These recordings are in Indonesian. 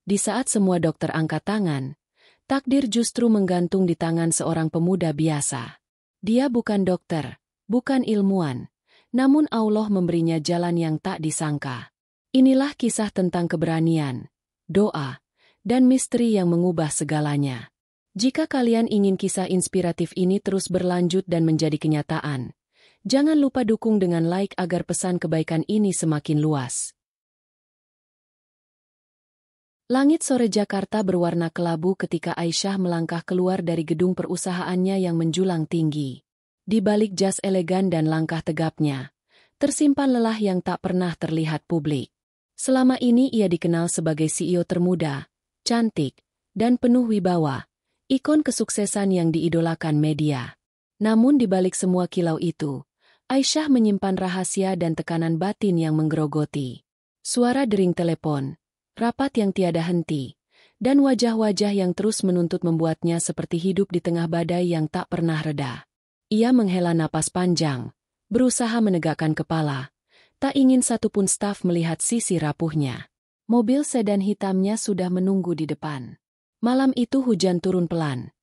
Di saat semua dokter angkat tangan, takdir justru menggantung di tangan seorang pemuda biasa. Dia bukan dokter, bukan ilmuwan, namun Allah memberinya jalan yang tak disangka. Inilah kisah tentang keberanian, doa, dan misteri yang mengubah segalanya. Jika kalian ingin kisah inspiratif ini terus berlanjut dan menjadi kenyataan, jangan lupa dukung dengan like agar pesan kebaikan ini semakin luas. Langit sore Jakarta berwarna kelabu ketika Aisyah melangkah keluar dari gedung perusahaannya yang menjulang tinggi. Di balik jas elegan dan langkah tegapnya, tersimpan lelah yang tak pernah terlihat publik. Selama ini ia dikenal sebagai CEO termuda, cantik, dan penuh wibawa, ikon kesuksesan yang diidolakan media. Namun di balik semua kilau itu, Aisyah menyimpan rahasia dan tekanan batin yang menggerogoti. Suara dering telepon, rapat yang tiada henti, dan wajah-wajah yang terus menuntut membuatnya seperti hidup di tengah badai yang tak pernah reda. Ia menghela napas panjang, berusaha menegakkan kepala, tak ingin satupun staf melihat sisi rapuhnya. Mobil sedan hitamnya sudah menunggu di depan. Malam itu hujan turun pelan.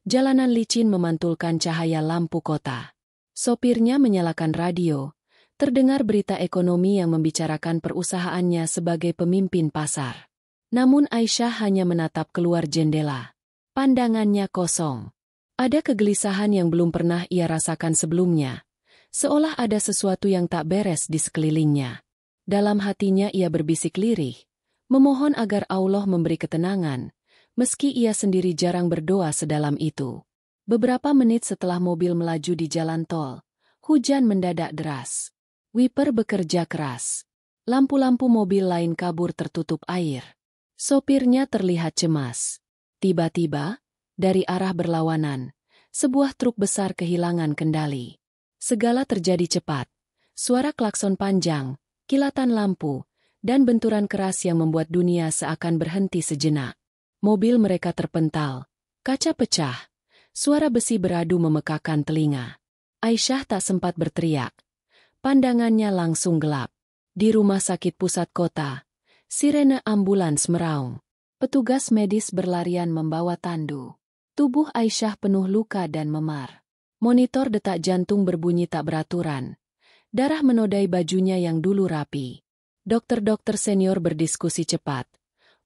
Jalanan licin memantulkan cahaya lampu kota. Sopirnya menyalakan radio. Terdengar berita ekonomi yang membicarakan perusahaannya sebagai pemimpin pasar. Namun Aisyah hanya menatap keluar jendela. Pandangannya kosong. Ada kegelisahan yang belum pernah ia rasakan sebelumnya. Seolah ada sesuatu yang tak beres di sekelilingnya. Dalam hatinya ia berbisik lirih, memohon agar Allah memberi ketenangan, meski ia sendiri jarang berdoa sedalam itu. Beberapa menit setelah mobil melaju di jalan tol, hujan mendadak deras. Wiper bekerja keras. Lampu-lampu mobil lain kabur tertutup air. Sopirnya terlihat cemas. Tiba-tiba, dari arah berlawanan, sebuah truk besar kehilangan kendali. Segala terjadi cepat. Suara klakson panjang, kilatan lampu, dan benturan keras yang membuat dunia seakan berhenti sejenak. Mobil mereka terpental. Kaca pecah. Suara besi beradu memekakkan telinga. Aisyah tak sempat berteriak. Pandangannya langsung gelap. Di rumah sakit pusat kota, sirene ambulans meraung. Petugas medis berlarian membawa tandu. Tubuh Aisyah penuh luka dan memar. Monitor detak jantung berbunyi tak beraturan. Darah menodai bajunya yang dulu rapi. Dokter-dokter senior berdiskusi cepat.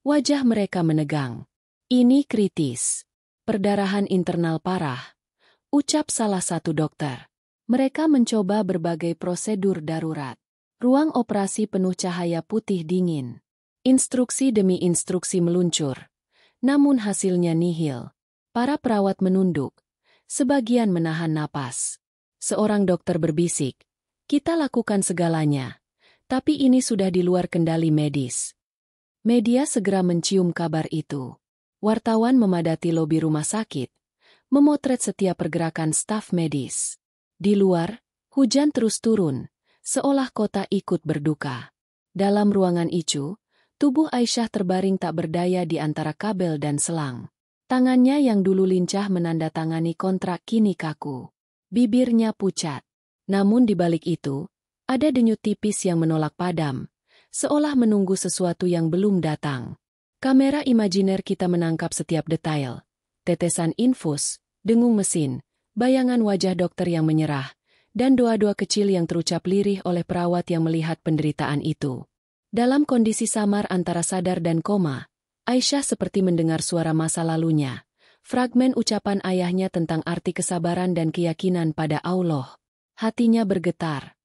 Wajah mereka menegang. Ini kritis. Perdarahan internal parah. Ucap salah satu dokter. Mereka mencoba berbagai prosedur darurat. Ruang operasi penuh cahaya putih dingin. Instruksi demi instruksi meluncur. Namun hasilnya nihil. Para perawat menunduk. Sebagian menahan napas. Seorang dokter berbisik. Kita lakukan segalanya. Tapi ini sudah di luar kendali medis. Media segera mencium kabar itu. Wartawan memadati lobi rumah sakit. Memotret setiap pergerakan staf medis. Di luar, hujan terus turun, seolah kota ikut berduka. Dalam ruangan itu, tubuh Aisyah terbaring tak berdaya di antara kabel dan selang. Tangannya yang dulu lincah menandatangani kontrak kini kaku. Bibirnya pucat. Namun di balik itu, ada denyut tipis yang menolak padam, seolah menunggu sesuatu yang belum datang. Kamera imajiner kita menangkap setiap detail. Tetesan infus, dengung mesin, bayangan wajah dokter yang menyerah, dan doa-doa kecil yang terucap lirih oleh perawat yang melihat penderitaan itu. Dalam kondisi samar antara sadar dan koma, Aisyah seperti mendengar suara masa lalunya, fragmen ucapan ayahnya tentang arti kesabaran dan keyakinan pada Allah. Hatinya bergetar,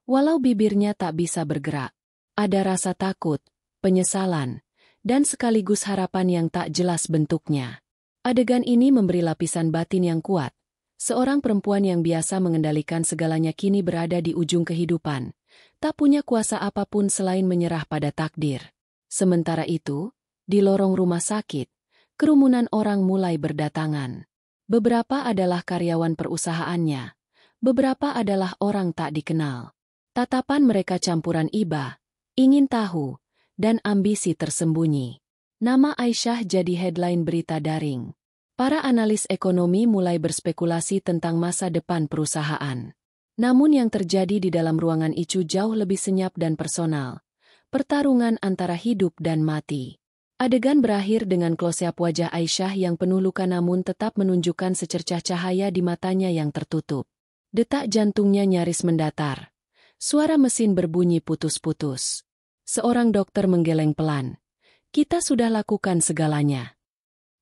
walau bibirnya tak bisa bergerak. Ada rasa takut, penyesalan, dan sekaligus harapan yang tak jelas bentuknya. Adegan ini memberi lapisan batin yang kuat. Seorang perempuan yang biasa mengendalikan segalanya kini berada di ujung kehidupan, tak punya kuasa apapun selain menyerah pada takdir. Sementara itu, di lorong rumah sakit, kerumunan orang mulai berdatangan. Beberapa adalah karyawan perusahaannya, beberapa adalah orang tak dikenal. Tatapan mereka campuran iba, ingin tahu, dan ambisi tersembunyi. Nama Aisyah jadi headline berita daring. Para analis ekonomi mulai berspekulasi tentang masa depan perusahaan. Namun yang terjadi di dalam ruangan itu jauh lebih senyap dan personal. Pertarungan antara hidup dan mati. Adegan berakhir dengan close-up wajah Aisyah yang penuh luka namun tetap menunjukkan secercah cahaya di matanya yang tertutup. Detak jantungnya nyaris mendatar. Suara mesin berbunyi putus-putus. Seorang dokter menggeleng pelan. Kita sudah lakukan segalanya.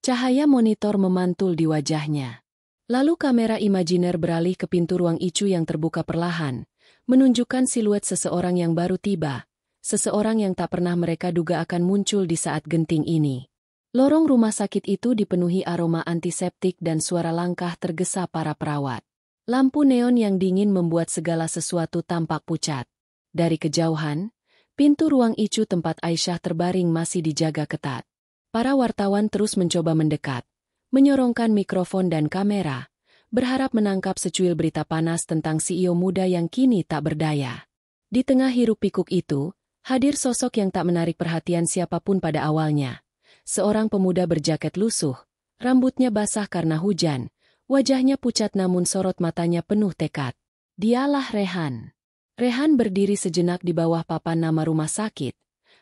Cahaya monitor memantul di wajahnya. Lalu kamera imajiner beralih ke pintu ruang ICU yang terbuka perlahan, menunjukkan siluet seseorang yang baru tiba, seseorang yang tak pernah mereka duga akan muncul di saat genting ini. Lorong rumah sakit itu dipenuhi aroma antiseptik dan suara langkah tergesa para perawat. Lampu neon yang dingin membuat segala sesuatu tampak pucat. Dari kejauhan, pintu ruang ICU tempat Aisyah terbaring masih dijaga ketat. Para wartawan terus mencoba mendekat, menyorongkan mikrofon dan kamera, berharap menangkap secuil berita panas tentang CEO muda yang kini tak berdaya. Di tengah hiruk-pikuk itu, hadir sosok yang tak menarik perhatian siapapun pada awalnya. Seorang pemuda berjaket lusuh, rambutnya basah karena hujan, wajahnya pucat namun sorot matanya penuh tekad. Dialah Rehan. Rehan berdiri sejenak di bawah papan nama rumah sakit,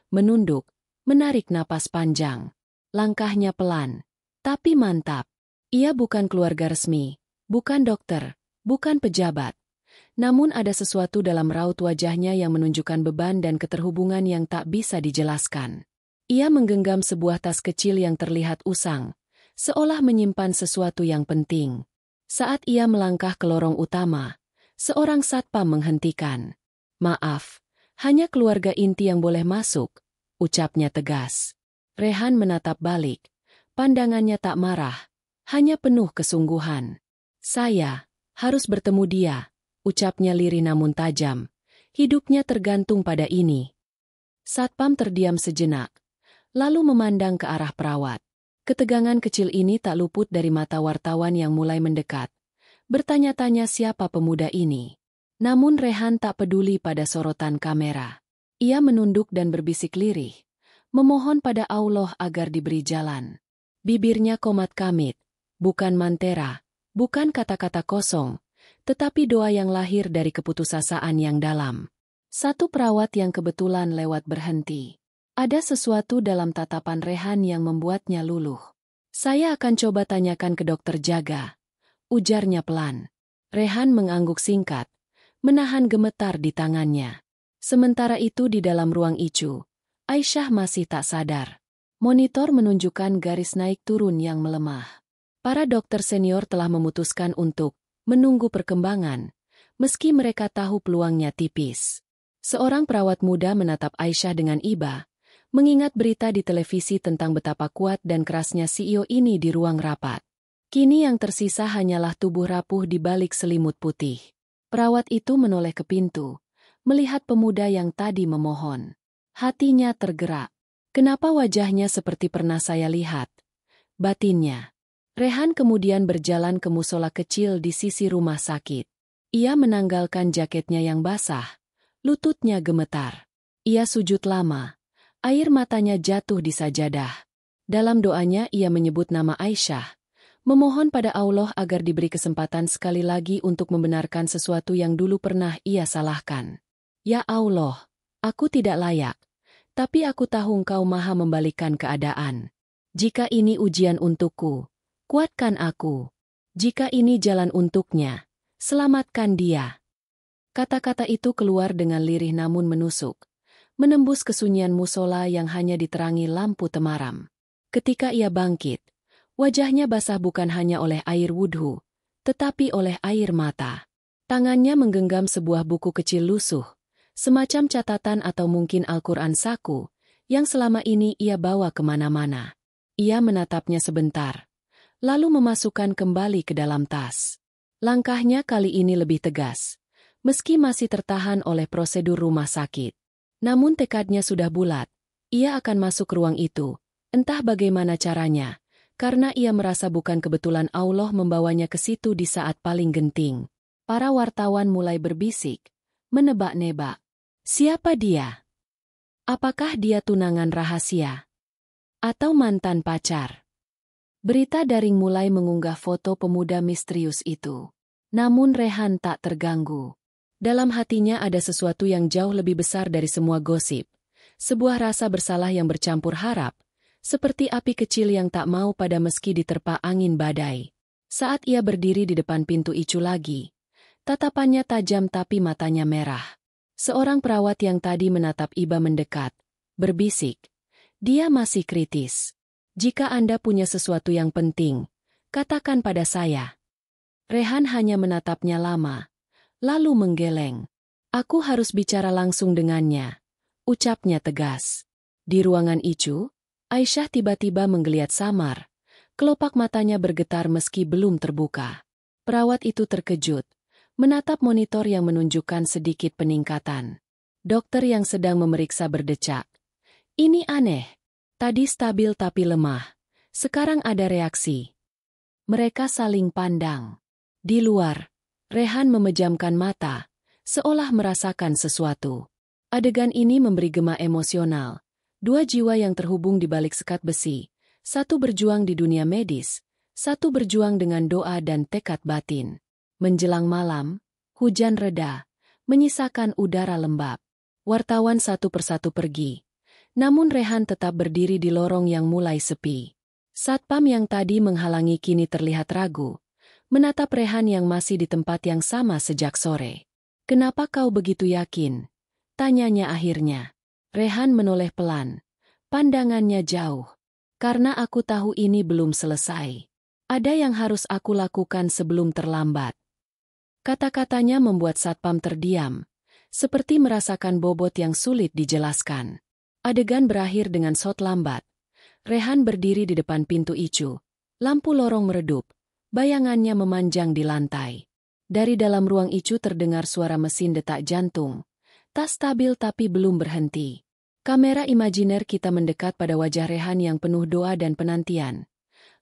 menunduk, menarik napas panjang. Langkahnya pelan, tapi mantap. Ia bukan keluarga resmi, bukan dokter, bukan pejabat. Namun ada sesuatu dalam raut wajahnya yang menunjukkan beban dan keterhubungan yang tak bisa dijelaskan. Ia menggenggam sebuah tas kecil yang terlihat usang, seolah menyimpan sesuatu yang penting. Saat ia melangkah ke lorong utama, seorang satpam menghentikan. Maaf, hanya keluarga inti yang boleh masuk, ucapnya tegas. Rehan menatap balik. Pandangannya tak marah, hanya penuh kesungguhan. Saya harus bertemu dia, ucapnya lirih namun tajam. Hidupnya tergantung pada ini. Satpam terdiam sejenak, lalu memandang ke arah perawat. Ketegangan kecil ini tak luput dari mata wartawan yang mulai mendekat. Bertanya-tanya siapa pemuda ini. Namun Rehan tak peduli pada sorotan kamera. Ia menunduk dan berbisik lirih, memohon pada Allah agar diberi jalan. Bibirnya komat kamit, bukan mantera, bukan kata-kata kosong, tetapi doa yang lahir dari keputusasaan yang dalam. Satu perawat yang kebetulan lewat berhenti. Ada sesuatu dalam tatapan Rehan yang membuatnya luluh. Saya akan coba tanyakan ke dokter jaga, ujarnya pelan. Rehan mengangguk singkat, menahan gemetar di tangannya. Sementara itu di dalam ruang ICU, Aisyah masih tak sadar. Monitor menunjukkan garis naik turun yang melemah. Para dokter senior telah memutuskan untuk menunggu perkembangan, meski mereka tahu peluangnya tipis. Seorang perawat muda menatap Aisyah dengan iba, mengingat berita di televisi tentang betapa kuat dan kerasnya CEO ini di ruang rapat. Kini yang tersisa hanyalah tubuh rapuh di balik selimut putih. Perawat itu menoleh ke pintu, melihat pemuda yang tadi memohon. Hatinya tergerak. Kenapa wajahnya seperti pernah saya lihat? Batinnya. Rehan kemudian berjalan ke musola kecil di sisi rumah sakit. Ia menanggalkan jaketnya yang basah. Lututnya gemetar. Ia sujud lama. Air matanya jatuh di sajadah. Dalam doanya ia menyebut nama Aisyah. Memohon pada Allah agar diberi kesempatan sekali lagi untuk membenarkan sesuatu yang dulu pernah ia salahkan. Ya Allah, aku tidak layak. Tapi aku tahu Engkau maha membalikkan keadaan. Jika ini ujian untukku, kuatkan aku. Jika ini jalan untuknya, selamatkan dia. Kata-kata itu keluar dengan lirih namun menusuk, menembus kesunyian musola yang hanya diterangi lampu temaram. Ketika ia bangkit, wajahnya basah bukan hanya oleh air wudhu, tetapi oleh air mata. Tangannya menggenggam sebuah buku kecil lusuh, semacam catatan atau mungkin Al-Quran saku, yang selama ini ia bawa kemana-mana. Ia menatapnya sebentar, lalu memasukkan kembali ke dalam tas. Langkahnya kali ini lebih tegas, meski masih tertahan oleh prosedur rumah sakit. Namun tekadnya sudah bulat, ia akan masuk ke ruang itu, entah bagaimana caranya, karena ia merasa bukan kebetulan Allah membawanya ke situ di saat paling genting. Para wartawan mulai berbisik, menebak-nebak. Siapa dia? Apakah dia tunangan rahasia? Atau mantan pacar? Berita daring mulai mengunggah foto pemuda misterius itu. Namun Rehan tak terganggu. Dalam hatinya ada sesuatu yang jauh lebih besar dari semua gosip. Sebuah rasa bersalah yang bercampur harap. seperti api kecil yang tak mau pada meski diterpa angin badai. Saat ia berdiri di depan pintu Icu lagi, tatapannya tajam tapi matanya merah. Seorang perawat yang tadi menatap Iba mendekat, berbisik, "Dia masih kritis. Jika Anda punya sesuatu yang penting, katakan pada saya." Rehan hanya menatapnya lama, lalu menggeleng. "Aku harus bicara langsung dengannya," ucapnya tegas. Di ruangan Icu, Aisyah tiba-tiba menggeliat samar. Kelopak matanya bergetar meski belum terbuka. Perawat itu terkejut, menatap monitor yang menunjukkan sedikit peningkatan. Dokter yang sedang memeriksa berdecak. "Ini aneh. Tadi stabil tapi lemah. Sekarang ada reaksi." Mereka saling pandang. Di luar, Rehan memejamkan mata, seolah merasakan sesuatu. Adegan ini memberi gema emosional. Dua jiwa yang terhubung di balik sekat besi. Satu berjuang di dunia medis, satu berjuang dengan doa dan tekad batin. Menjelang malam, hujan reda, menyisakan udara lembab. Wartawan satu persatu pergi. Namun Rehan tetap berdiri di lorong yang mulai sepi. Satpam yang tadi menghalangi kini terlihat ragu, menatap Rehan yang masih di tempat yang sama sejak sore. "Kenapa kau begitu yakin?" tanyanya akhirnya. Rehan menoleh pelan. Pandangannya jauh. "Karena aku tahu ini belum selesai. Ada yang harus aku lakukan sebelum terlambat." Kata-katanya membuat Satpam terdiam, seperti merasakan bobot yang sulit dijelaskan. Adegan berakhir dengan shot lambat. Rehan berdiri di depan pintu Icu. Lampu lorong meredup. Bayangannya memanjang di lantai. Dari dalam ruang Icu terdengar suara mesin detak jantung. Tak stabil tapi belum berhenti. Kamera imajiner kita mendekat pada wajah Rehan yang penuh doa dan penantian.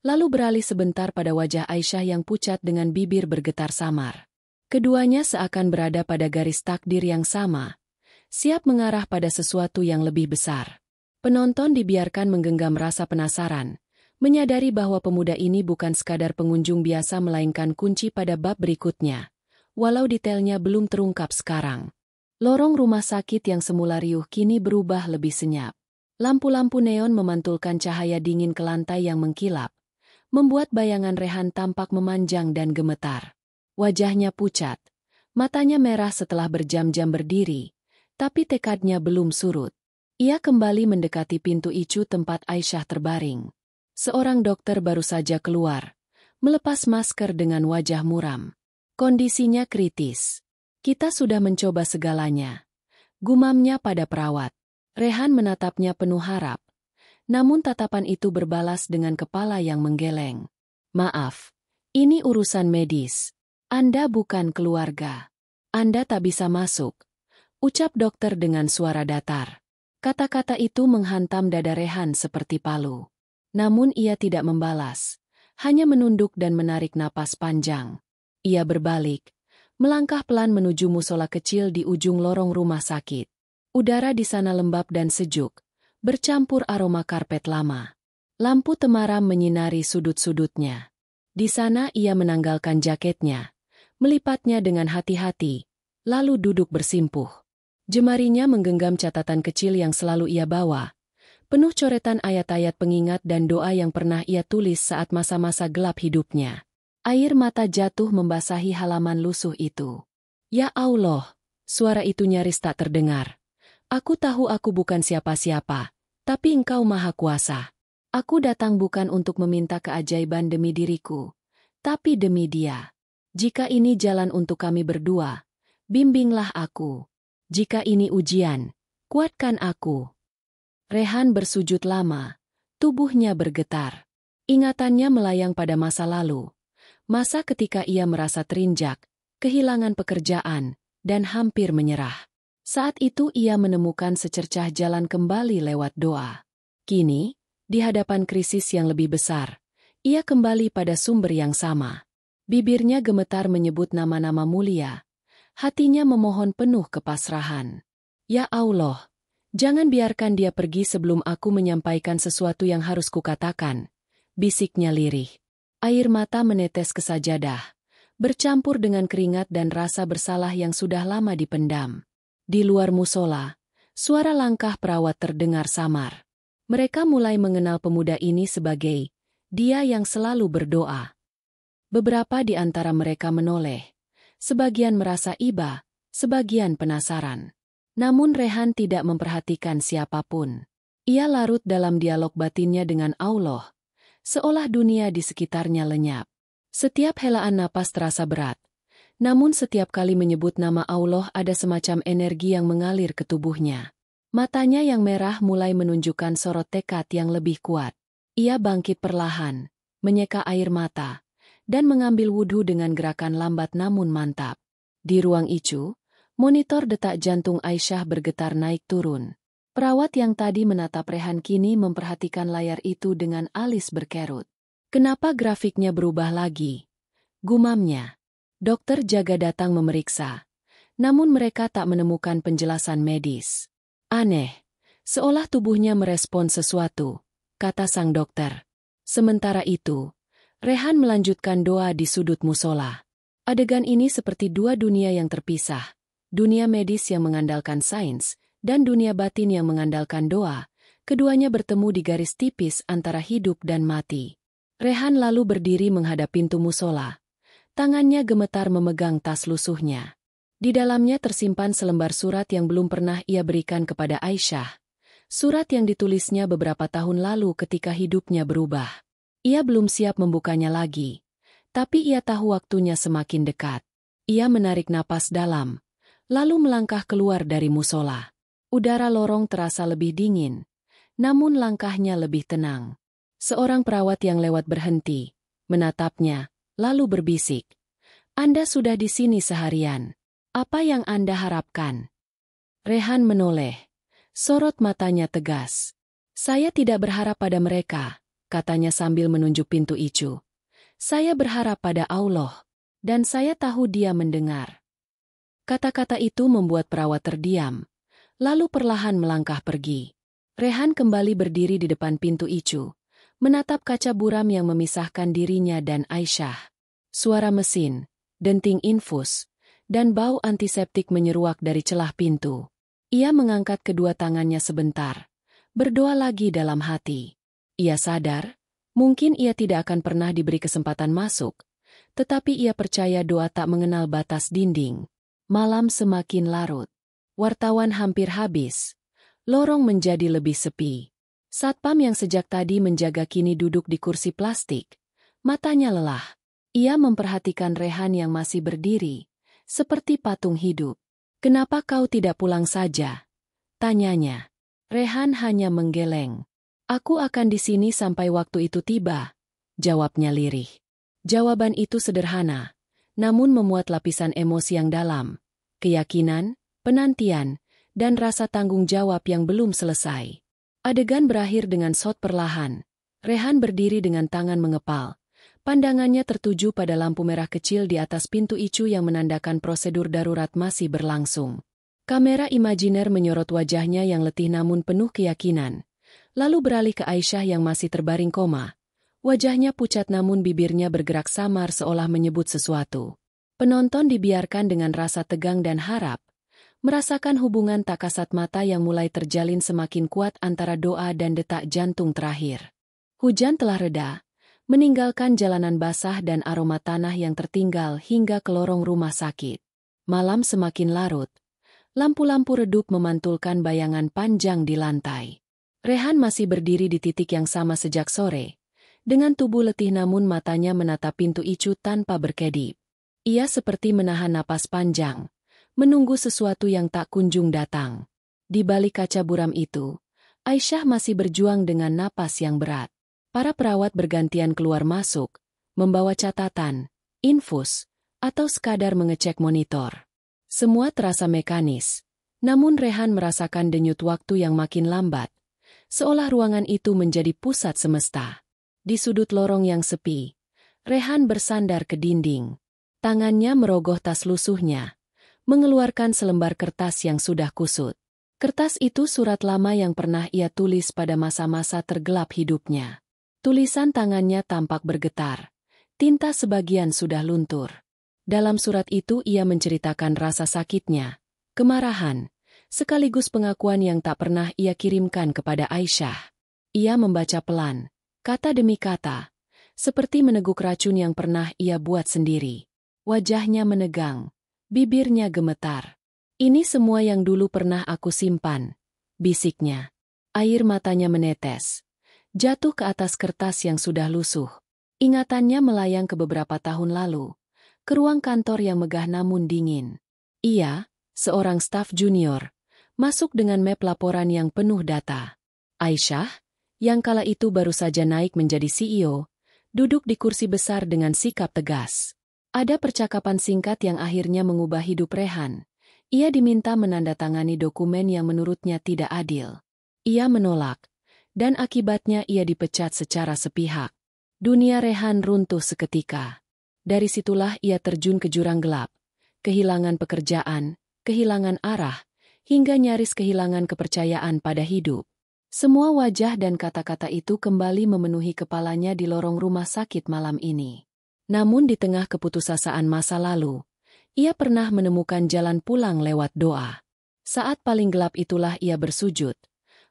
Lalu beralih sebentar pada wajah Aisyah yang pucat dengan bibir bergetar samar. Keduanya seakan berada pada garis takdir yang sama, siap mengarah pada sesuatu yang lebih besar. Penonton dibiarkan menggenggam rasa penasaran, menyadari bahwa pemuda ini bukan sekadar pengunjung biasa melainkan kunci pada bab berikutnya, walau detailnya belum terungkap sekarang. Lorong rumah sakit yang semula riuh kini berubah lebih senyap. Lampu-lampu neon memantulkan cahaya dingin ke lantai yang mengkilap, membuat bayangan Rehan tampak memanjang dan gemetar. Wajahnya pucat, matanya merah setelah berjam-jam berdiri, tapi tekadnya belum surut. Ia kembali mendekati pintu Icu tempat Aisyah terbaring. Seorang dokter baru saja keluar, melepas masker dengan wajah muram. "Kondisinya kritis. Kita sudah mencoba segalanya," gumamnya pada perawat. Rehan menatapnya penuh harap. Namun tatapan itu berbalas dengan kepala yang menggeleng. "Maaf, ini urusan medis. Anda bukan keluarga. Anda tak bisa masuk," ucap dokter dengan suara datar. Kata-kata itu menghantam dada Rehan seperti palu. Namun ia tidak membalas, hanya menunduk dan menarik napas panjang. Ia berbalik, melangkah pelan menuju musola kecil di ujung lorong rumah sakit. Udara di sana lembab dan sejuk, bercampur aroma karpet lama. Lampu temaram menyinari sudut-sudutnya. Di sana ia menanggalkan jaketnya, melipatnya dengan hati-hati, lalu duduk bersimpuh. Jemarinya menggenggam catatan kecil yang selalu ia bawa, penuh coretan ayat-ayat pengingat dan doa yang pernah ia tulis saat masa-masa gelap hidupnya. Air mata jatuh membasahi halaman lusuh itu. "Ya Allah," suara itu nyaris tak terdengar. "Aku tahu aku bukan siapa-siapa, tapi Engkau Maha Kuasa. Aku datang bukan untuk meminta keajaiban demi diriku, tapi demi dia. Jika ini jalan untuk kami berdua, bimbinglah aku. Jika ini ujian, kuatkan aku." Rehan bersujud lama, tubuhnya bergetar. Ingatannya melayang pada masa lalu. Masa ketika ia merasa terinjak, kehilangan pekerjaan, dan hampir menyerah. Saat itu ia menemukan secercah jalan kembali lewat doa. Kini, di hadapan krisis yang lebih besar, ia kembali pada sumber yang sama. Bibirnya gemetar menyebut nama-nama mulia. Hatinya memohon penuh kepasrahan. "Ya Allah, jangan biarkan dia pergi sebelum aku menyampaikan sesuatu yang harus kukatakan," bisiknya lirih. Air mata menetes ke sajadah, bercampur dengan keringat dan rasa bersalah yang sudah lama dipendam. Di luar musola, suara langkah perawat terdengar samar. Mereka mulai mengenal pemuda ini sebagai dia yang selalu berdoa. Beberapa di antara mereka menoleh. Sebagian merasa iba, sebagian penasaran. Namun Rehan tidak memperhatikan siapapun. Ia larut dalam dialog batinnya dengan Allah, seolah dunia di sekitarnya lenyap. Setiap helaan napas terasa berat. Namun setiap kali menyebut nama Allah ada semacam energi yang mengalir ke tubuhnya. Matanya yang merah mulai menunjukkan sorot tekad yang lebih kuat. Ia bangkit perlahan, menyeka air mata, dan mengambil wudhu dengan gerakan lambat namun mantap. Di ruang icu, monitor detak jantung Aisyah bergetar naik turun. Perawat yang tadi menatap Rehan kini memperhatikan layar itu dengan alis berkerut. Kenapa grafiknya berubah lagi? Gumamnya. Dokter jaga datang memeriksa. Namun mereka tak menemukan penjelasan medis. Aneh, seolah tubuhnya merespon sesuatu, kata sang dokter. Sementara itu, Rehan melanjutkan doa di sudut musola. Adegan ini seperti dua dunia yang terpisah. Dunia medis yang mengandalkan sains, dan dunia batin yang mengandalkan doa. Keduanya bertemu di garis tipis antara hidup dan mati. Rehan lalu berdiri menghadap pintu musola. Tangannya gemetar memegang tas lusuhnya. Di dalamnya tersimpan selembar surat yang belum pernah ia berikan kepada Aisyah. Surat yang ditulisnya beberapa tahun lalu ketika hidupnya berubah. Ia belum siap membukanya lagi. Tapi ia tahu waktunya semakin dekat. Ia menarik napas dalam, lalu melangkah keluar dari musola. Udara lorong terasa lebih dingin, namun langkahnya lebih tenang. Seorang perawat yang lewat berhenti, menatapnya, lalu berbisik. Anda sudah di sini seharian. Apa yang Anda harapkan? Rehan menoleh. Sorot matanya tegas. Saya tidak berharap pada mereka, katanya sambil menunjuk pintu icu. Saya berharap pada Allah, dan saya tahu Dia mendengar. Kata-kata itu membuat perawat terdiam, lalu perlahan melangkah pergi. Rehan kembali berdiri di depan pintu icu, menatap kaca buram yang memisahkan dirinya dan Aisyah. Suara mesin, denting infus, dan bau antiseptik menyeruak dari celah pintu. Ia mengangkat kedua tangannya sebentar, berdoa lagi dalam hati. Ia sadar, mungkin ia tidak akan pernah diberi kesempatan masuk, tetapi ia percaya doa tak mengenal batas dinding. Malam semakin larut. Wartawan hampir habis. Lorong menjadi lebih sepi. Satpam yang sejak tadi menjaga kini duduk di kursi plastik. Matanya lelah. Ia memperhatikan Rehan yang masih berdiri, seperti patung hidup. Kenapa kau tidak pulang saja? Tanyanya. Rehan hanya menggeleng. Aku akan di sini sampai waktu itu tiba, jawabnya lirih. Jawaban itu sederhana, namun memuat lapisan emosi yang dalam, keyakinan, penantian, dan rasa tanggung jawab yang belum selesai. Adegan berakhir dengan shot perlahan. Rehan berdiri dengan tangan mengepal. Pandangannya tertuju pada lampu merah kecil di atas pintu icu yang menandakan prosedur darurat masih berlangsung. Kamera imajiner menyorot wajahnya yang letih namun penuh keyakinan. Lalu beralih ke Aisyah yang masih terbaring koma. Wajahnya pucat namun bibirnya bergerak samar seolah menyebut sesuatu. Penonton dibiarkan dengan rasa tegang dan harap, merasakan hubungan tak kasat mata yang mulai terjalin semakin kuat antara doa dan detak jantung terakhir. Hujan telah reda, meninggalkan jalanan basah dan aroma tanah yang tertinggal hingga ke lorong rumah sakit. Malam semakin larut. Lampu-lampu redup memantulkan bayangan panjang di lantai. Rehan masih berdiri di titik yang sama sejak sore. Dengan tubuh letih namun matanya menatap pintu icu tanpa berkedip. Ia seperti menahan napas panjang, menunggu sesuatu yang tak kunjung datang. Di balik kaca buram itu, Aisyah masih berjuang dengan napas yang berat. Para perawat bergantian keluar masuk, membawa catatan, infus, atau sekadar mengecek monitor. Semua terasa mekanis, namun Rehan merasakan denyut waktu yang makin lambat, seolah ruangan itu menjadi pusat semesta. Di sudut lorong yang sepi, Rehan bersandar ke dinding. Tangannya merogoh tas lusuhnya, mengeluarkan selembar kertas yang sudah kusut. Kertas itu surat lama yang pernah ia tulis pada masa-masa tergelap hidupnya. Tulisan tangannya tampak bergetar. Tinta sebagian sudah luntur. Dalam surat itu ia menceritakan rasa sakitnya, kemarahan, sekaligus pengakuan yang tak pernah ia kirimkan kepada Aisyah. Ia membaca pelan, kata demi kata, seperti meneguk racun yang pernah ia buat sendiri. Wajahnya menegang, bibirnya gemetar. Ini semua yang dulu pernah aku simpan, bisiknya. Air matanya menetes, jatuh ke atas kertas yang sudah lusuh. Ingatannya melayang ke beberapa tahun lalu, ke ruang kantor yang megah namun dingin. Ia, seorang staf junior, masuk dengan map laporan yang penuh data. Aisyah, yang kala itu baru saja naik menjadi CEO, duduk di kursi besar dengan sikap tegas. Ada percakapan singkat yang akhirnya mengubah hidup Rehan. Ia diminta menandatangani dokumen yang menurutnya tidak adil. Ia menolak, dan akibatnya ia dipecat secara sepihak. Dunia Rehan runtuh seketika. Dari situlah ia terjun ke jurang gelap, kehilangan pekerjaan, kehilangan arah, hingga nyaris kehilangan kepercayaan pada hidup. Semua wajah dan kata-kata itu kembali memenuhi kepalanya di lorong rumah sakit malam ini. Namun di tengah keputusasaan masa lalu, ia pernah menemukan jalan pulang lewat doa. Saat paling gelap itulah ia bersujud,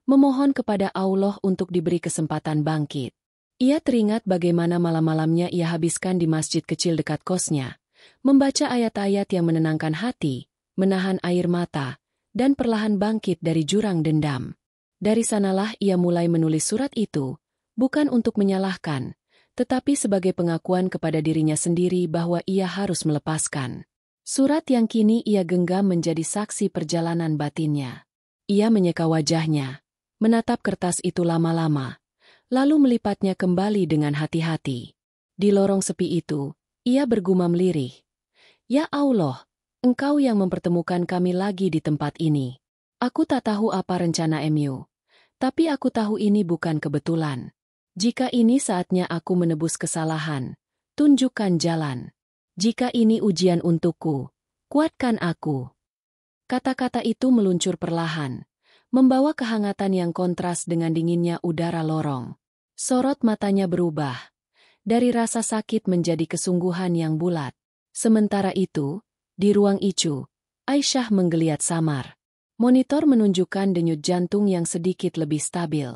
memohon kepada Allah untuk diberi kesempatan bangkit. Ia teringat bagaimana malam-malamnya ia habiskan di masjid kecil dekat kosnya, membaca ayat-ayat yang menenangkan hati, menahan air mata, dan perlahan bangkit dari jurang dendam. Dari sanalah ia mulai menulis surat itu, bukan untuk menyalahkan, tetapi sebagai pengakuan kepada dirinya sendiri bahwa ia harus melepaskan. Surat yang kini ia genggam menjadi saksi perjalanan batinnya. Ia menyeka wajahnya, menatap kertas itu lama-lama, lalu melipatnya kembali dengan hati-hati. Di lorong sepi itu, ia bergumam lirih. Ya Allah, Engkau yang mempertemukan kami lagi di tempat ini. Aku tak tahu apa rencana MU. Tapi aku tahu ini bukan kebetulan. Jika ini saatnya aku menebus kesalahan, tunjukkan jalan. Jika ini ujian untukku, kuatkan aku. Kata-kata itu meluncur perlahan, membawa kehangatan yang kontras dengan dinginnya udara lorong. Sorot matanya berubah, dari rasa sakit menjadi kesungguhan yang bulat. Sementara itu, di ruang ICU, Aisyah menggeliat samar. Monitor menunjukkan denyut jantung yang sedikit lebih stabil.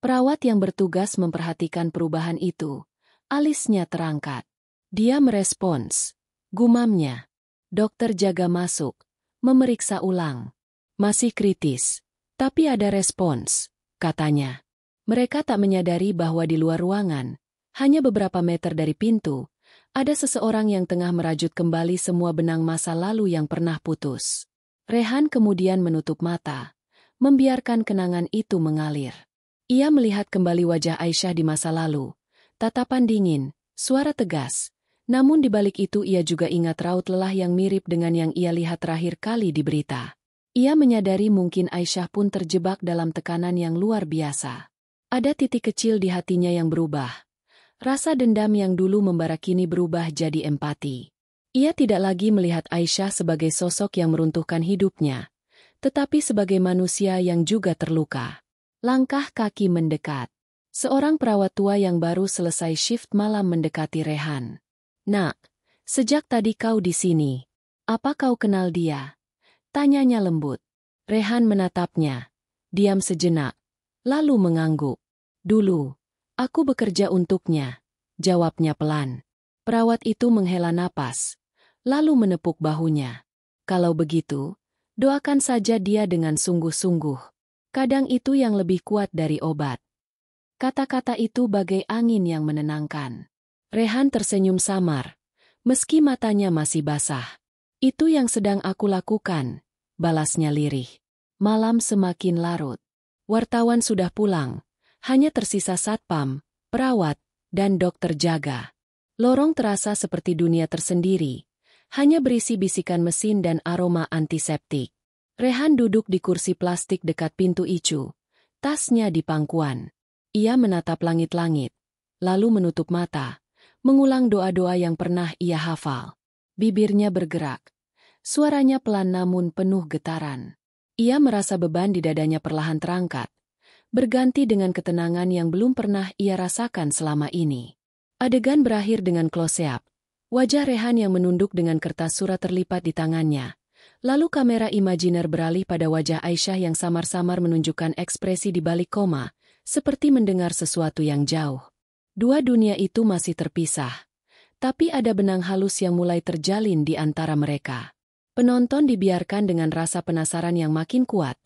Perawat yang bertugas memperhatikan perubahan itu, alisnya terangkat. Dia merespons. Gumamnya. Dokter jaga masuk, memeriksa ulang. Masih kritis, tapi ada respons, katanya. Mereka tak menyadari bahwa di luar ruangan, hanya beberapa meter dari pintu, ada seseorang yang tengah merajut kembali semua benang masa lalu yang pernah putus. Rehan kemudian menutup mata, membiarkan kenangan itu mengalir. Ia melihat kembali wajah Aisyah di masa lalu, tatapan dingin, suara tegas. Namun di balik itu ia juga ingat raut lelah yang mirip dengan yang ia lihat terakhir kali di berita. Ia menyadari mungkin Aisyah pun terjebak dalam tekanan yang luar biasa. Ada titik kecil di hatinya yang berubah. Rasa dendam yang dulu membara kini berubah jadi empati. Ia tidak lagi melihat Aisyah sebagai sosok yang meruntuhkan hidupnya, tetapi sebagai manusia yang juga terluka. Langkah kaki mendekat. Seorang perawat tua yang baru selesai shift malam mendekati Rehan. Nak, sejak tadi kau di sini. Apa kau kenal dia? Tanyanya lembut. Rehan menatapnya. Diam sejenak. Lalu mengangguk. Dulu, aku bekerja untuknya. Jawabnya pelan. Perawat itu menghela napas. Lalu menepuk bahunya. Kalau begitu, doakan saja dia dengan sungguh-sungguh. Kadang itu yang lebih kuat dari obat. Kata-kata itu bagai angin yang menenangkan. Rehan tersenyum samar, meski matanya masih basah. Itu yang sedang aku lakukan, balasnya lirih. Malam semakin larut. Wartawan sudah pulang, hanya tersisa satpam, perawat, dan dokter jaga. Lorong terasa seperti dunia tersendiri, hanya berisi bisikan mesin dan aroma antiseptik. Rehan duduk di kursi plastik dekat pintu ICU, tasnya di pangkuan. Ia menatap langit-langit, lalu menutup mata, mengulang doa-doa yang pernah ia hafal. Bibirnya bergerak. Suaranya pelan namun penuh getaran. Ia merasa beban di dadanya perlahan terangkat, berganti dengan ketenangan yang belum pernah ia rasakan selama ini. Adegan berakhir dengan close-up. Wajah Rehan yang menunduk dengan kertas surat terlipat di tangannya. Lalu kamera imajiner beralih pada wajah Aisyah yang samar-samar menunjukkan ekspresi di balik koma, seperti mendengar sesuatu yang jauh. Dua dunia itu masih terpisah, tapi ada benang halus yang mulai terjalin di antara mereka. Penonton dibiarkan dengan rasa penasaran yang makin kuat,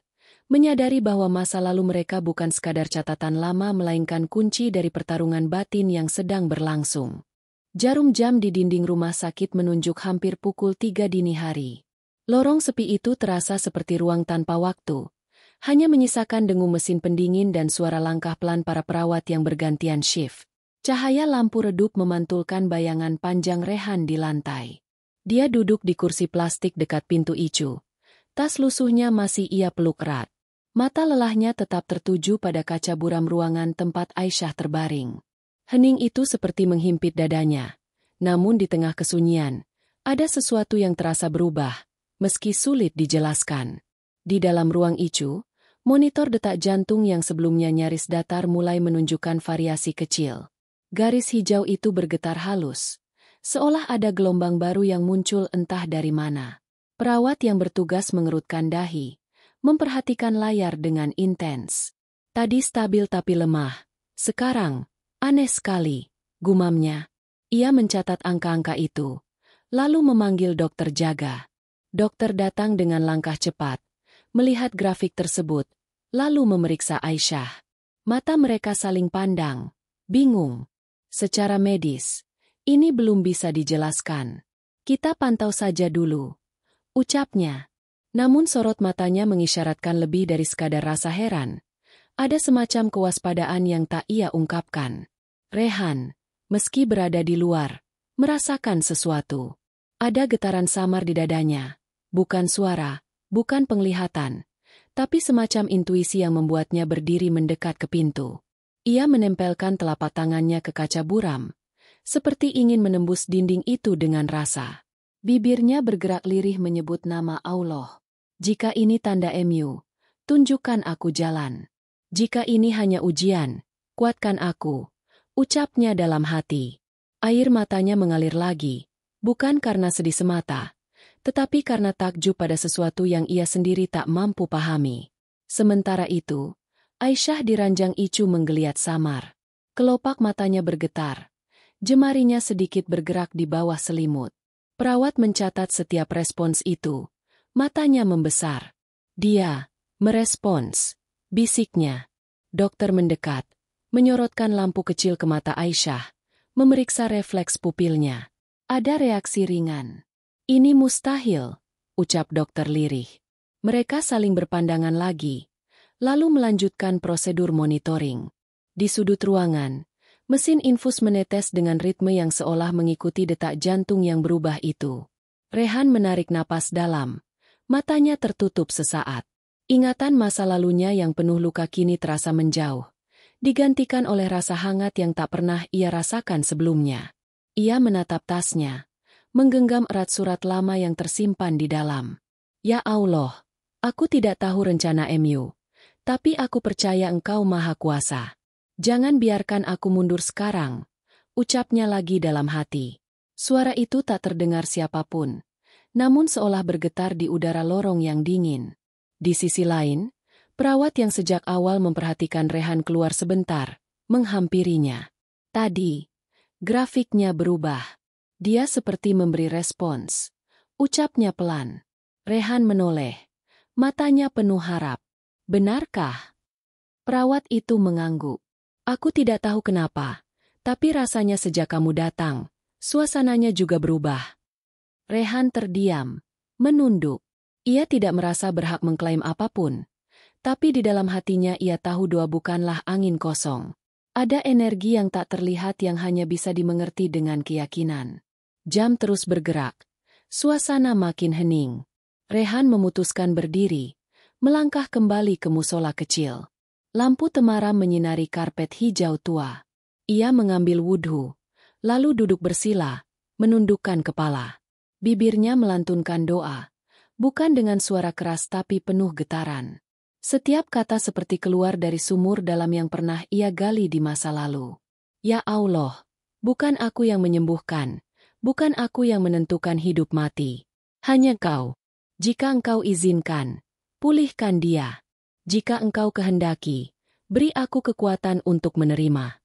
menyadari bahwa masa lalu mereka bukan sekadar catatan lama melainkan kunci dari pertarungan batin yang sedang berlangsung. Jarum jam di dinding rumah sakit menunjuk hampir pukul 3 dini hari. Lorong sepi itu terasa seperti ruang tanpa waktu, hanya menyisakan dengung mesin pendingin dan suara langkah pelan para perawat yang bergantian shift. Cahaya lampu redup memantulkan bayangan panjang Rehan di lantai. Dia duduk di kursi plastik dekat pintu Icu. Tas lusuhnya masih ia peluk erat. Mata lelahnya tetap tertuju pada kaca buram ruangan tempat Aisyah terbaring. Hening itu seperti menghimpit dadanya. Namun di tengah kesunyian, ada sesuatu yang terasa berubah, meski sulit dijelaskan. Di dalam ruang Icu, monitor detak jantung yang sebelumnya nyaris datar mulai menunjukkan variasi kecil. Garis hijau itu bergetar halus, seolah ada gelombang baru yang muncul entah dari mana. Perawat yang bertugas mengerutkan dahi, memperhatikan layar dengan intens. Tadi stabil tapi lemah, sekarang, aneh sekali, gumamnya. Ia mencatat angka-angka itu, lalu memanggil dokter jaga. Dokter datang dengan langkah cepat, melihat grafik tersebut, lalu memeriksa Aisyah. Mata mereka saling pandang, bingung. Secara medis, ini belum bisa dijelaskan. Kita pantau saja dulu, ucapnya. Namun sorot matanya mengisyaratkan lebih dari sekadar rasa heran. Ada semacam kewaspadaan yang tak ia ungkapkan. Rehan, meski berada di luar, merasakan sesuatu. Ada getaran samar di dadanya, bukan suara, bukan penglihatan, tapi semacam intuisi yang membuatnya berdiri mendekat ke pintu. Ia menempelkan telapak tangannya ke kaca buram, seperti ingin menembus dinding itu dengan rasa. Bibirnya bergerak lirih menyebut nama Allah. Jika ini tanda MU, tunjukkan aku jalan. Jika ini hanya ujian, kuatkan aku, ucapnya dalam hati. Air matanya mengalir lagi, bukan karena sedih semata, tetapi karena takjub pada sesuatu yang ia sendiri tak mampu pahami. Sementara itu, Aisyah di ranjang Icu menggeliat samar. Kelopak matanya bergetar. Jemarinya sedikit bergerak di bawah selimut. Perawat mencatat setiap respons itu. Matanya membesar. Dia merespons, bisiknya. Dokter mendekat, menyorotkan lampu kecil ke mata Aisyah, memeriksa refleks pupilnya. Ada reaksi ringan. Ini mustahil, ucap dokter lirih. Mereka saling berpandangan lagi, lalu melanjutkan prosedur monitoring. Di sudut ruangan, mesin infus menetes dengan ritme yang seolah mengikuti detak jantung yang berubah itu. Rehan menarik napas dalam, matanya tertutup sesaat. Ingatan masa lalunya yang penuh luka kini terasa menjauh, digantikan oleh rasa hangat yang tak pernah ia rasakan sebelumnya. Ia menatap tasnya, menggenggam erat surat lama yang tersimpan di dalam. Ya Allah, aku tidak tahu rencana MU. Tapi aku percaya Engkau Maha Kuasa. Jangan biarkan aku mundur sekarang, ucapnya lagi dalam hati. Suara itu tak terdengar siapapun, namun seolah bergetar di udara lorong yang dingin. Di sisi lain, perawat yang sejak awal memperhatikan Rehan keluar sebentar, menghampirinya. Tadi, grafiknya berubah. Dia seperti memberi respons. Ucapnya pelan. Rehan menoleh, matanya penuh harap. Benarkah? Perawat itu mengangguk. Aku tidak tahu kenapa, tapi rasanya sejak kamu datang, suasananya juga berubah. Rehan terdiam, menunduk. Ia tidak merasa berhak mengklaim apapun, tapi di dalam hatinya ia tahu doa bukanlah angin kosong. Ada energi yang tak terlihat yang hanya bisa dimengerti dengan keyakinan. Jam terus bergerak, suasana makin hening. Rehan memutuskan berdiri, melangkah kembali ke musola kecil. Lampu temaram menyinari karpet hijau tua. Ia mengambil wudhu, lalu duduk bersila, menundukkan kepala. Bibirnya melantunkan doa, bukan dengan suara keras tapi penuh getaran. Setiap kata seperti keluar dari sumur dalam yang pernah ia gali di masa lalu. Ya Allah, bukan aku yang menyembuhkan, bukan aku yang menentukan hidup mati. Hanya Kau. Jika Engkau izinkan, pulihkan dia. Jika Engkau kehendaki, Beri aku kekuatan untuk menerima.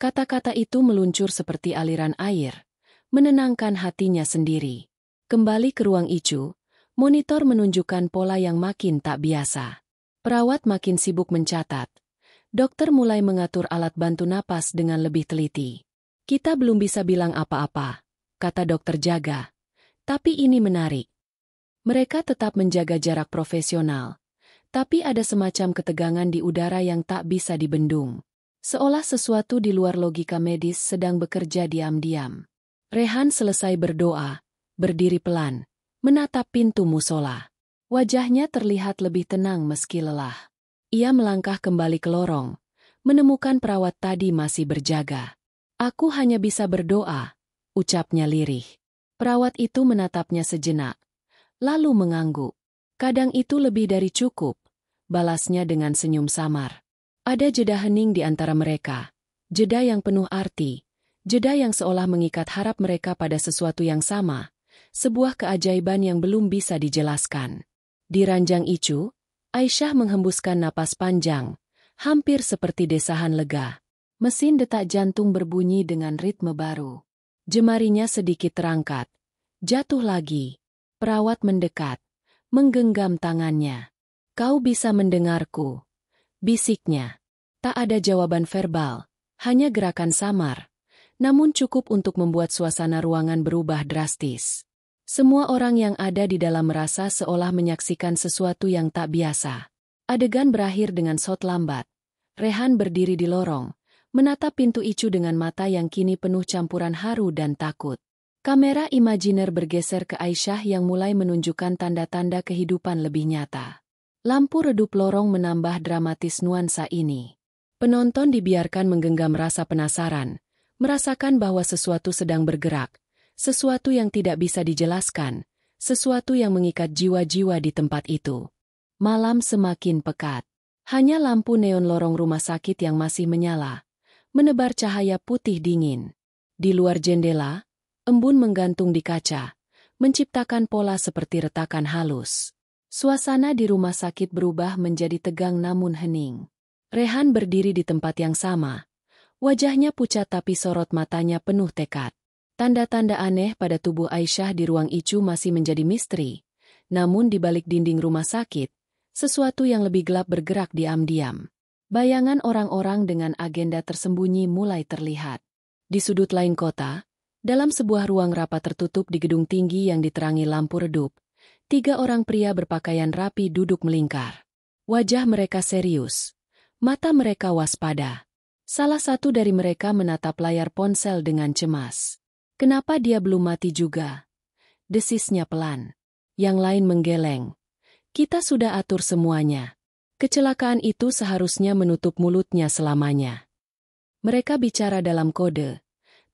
Kata-kata itu meluncur seperti aliran air, menenangkan hatinya sendiri. Kembali ke ruang Icu, monitor menunjukkan pola yang makin tak biasa. Perawat makin sibuk mencatat. Dokter mulai mengatur alat bantu napas dengan lebih teliti. Kita belum bisa bilang apa-apa, kata dokter jaga. Tapi ini menarik. Mereka tetap menjaga jarak profesional. Tapi ada semacam ketegangan di udara yang tak bisa dibendung. Seolah sesuatu di luar logika medis sedang bekerja diam-diam. Rehan selesai berdoa, berdiri pelan, menatap pintu musola. Wajahnya terlihat lebih tenang meski lelah. Ia melangkah kembali ke lorong, menemukan perawat tadi masih berjaga. Aku hanya bisa berdoa, ucapnya lirih. Perawat itu menatapnya sejenak, lalu mengangguk. Kadang itu lebih dari cukup, balasnya dengan senyum samar. Ada jeda hening di antara mereka, jeda yang penuh arti, jeda yang seolah mengikat harap mereka pada sesuatu yang sama, sebuah keajaiban yang belum bisa dijelaskan. Di ranjang Icu, Aisyah menghembuskan napas panjang, hampir seperti desahan lega. Mesin detak jantung berbunyi dengan ritme baru. Jemarinya sedikit terangkat, jatuh lagi. Perawat mendekat, menggenggam tangannya. Kau bisa mendengarku, bisiknya. Tak ada jawaban verbal, hanya gerakan samar, namun cukup untuk membuat suasana ruangan berubah drastis. Semua orang yang ada di dalam merasa seolah menyaksikan sesuatu yang tak biasa. Adegan berakhir dengan shot lambat. Rehan berdiri di lorong, menatap pintu Icu dengan mata yang kini penuh campuran haru dan takut. Kamera imajiner bergeser ke Aisyah yang mulai menunjukkan tanda-tanda kehidupan lebih nyata. Lampu redup lorong menambah dramatis nuansa ini. Penonton dibiarkan menggenggam rasa penasaran, merasakan bahwa sesuatu sedang bergerak, sesuatu yang tidak bisa dijelaskan, sesuatu yang mengikat jiwa-jiwa di tempat itu. Malam semakin pekat. Hanya lampu neon lorong rumah sakit yang masih menyala, menebar cahaya putih dingin. Di luar jendela, embun menggantung di kaca, menciptakan pola seperti retakan halus. Suasana di rumah sakit berubah menjadi tegang namun hening. Rehan berdiri di tempat yang sama. Wajahnya pucat tapi sorot matanya penuh tekad. Tanda-tanda aneh pada tubuh Aisyah di ruang Icu masih menjadi misteri. Namun di balik dinding rumah sakit, sesuatu yang lebih gelap bergerak diam-diam. Bayangan orang-orang dengan agenda tersembunyi mulai terlihat. Di sudut lain kota, dalam sebuah ruang rapat tertutup di gedung tinggi yang diterangi lampu redup, 3 orang pria berpakaian rapi duduk melingkar. Wajah mereka serius, mata mereka waspada. Salah satu dari mereka menatap layar ponsel dengan cemas. Kenapa dia belum mati juga? Desisnya pelan. Yang lain menggeleng. Kita sudah atur semuanya. Kecelakaan itu seharusnya menutup mulutnya selamanya. Mereka bicara dalam kode.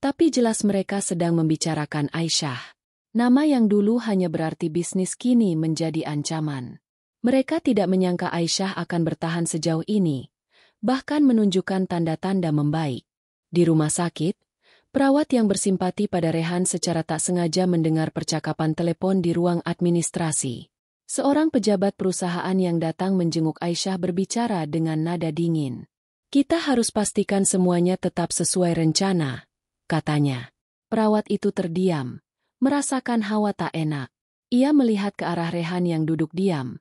Tapi jelas mereka sedang membicarakan Aisyah. Nama yang dulu hanya berarti bisnis kini menjadi ancaman. Mereka tidak menyangka Aisyah akan bertahan sejauh ini, bahkan menunjukkan tanda-tanda membaik. Di rumah sakit, perawat yang bersimpati pada Rehan secara tak sengaja mendengar percakapan telepon di ruang administrasi. Seorang pejabat perusahaan yang datang menjenguk Aisyah berbicara dengan nada dingin. Kita harus pastikan semuanya tetap sesuai rencana, katanya. Perawat itu terdiam, merasakan hawa tak enak. Ia melihat ke arah Rehan yang duduk diam,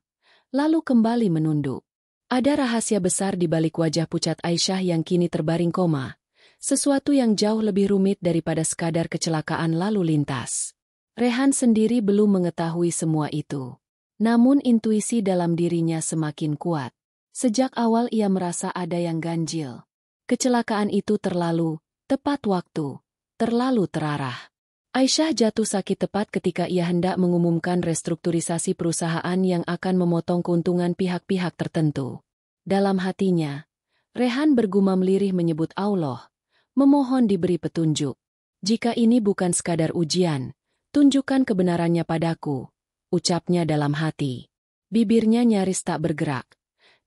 lalu kembali menunduk. Ada rahasia besar di balik wajah pucat Aisyah yang kini terbaring koma, sesuatu yang jauh lebih rumit daripada sekadar kecelakaan lalu lintas. Rehan sendiri belum mengetahui semua itu. Namun intuisi dalam dirinya semakin kuat. Sejak awal ia merasa ada yang ganjil. Kecelakaan itu terlalu tepat waktu, terlalu terarah. Aisyah jatuh sakit tepat ketika ia hendak mengumumkan restrukturisasi perusahaan yang akan memotong keuntungan pihak-pihak tertentu. Dalam hatinya, Rehan bergumam lirih menyebut Allah, memohon diberi petunjuk. Jika ini bukan sekadar ujian, tunjukkan kebenarannya padaku, ucapnya dalam hati. Bibirnya nyaris tak bergerak,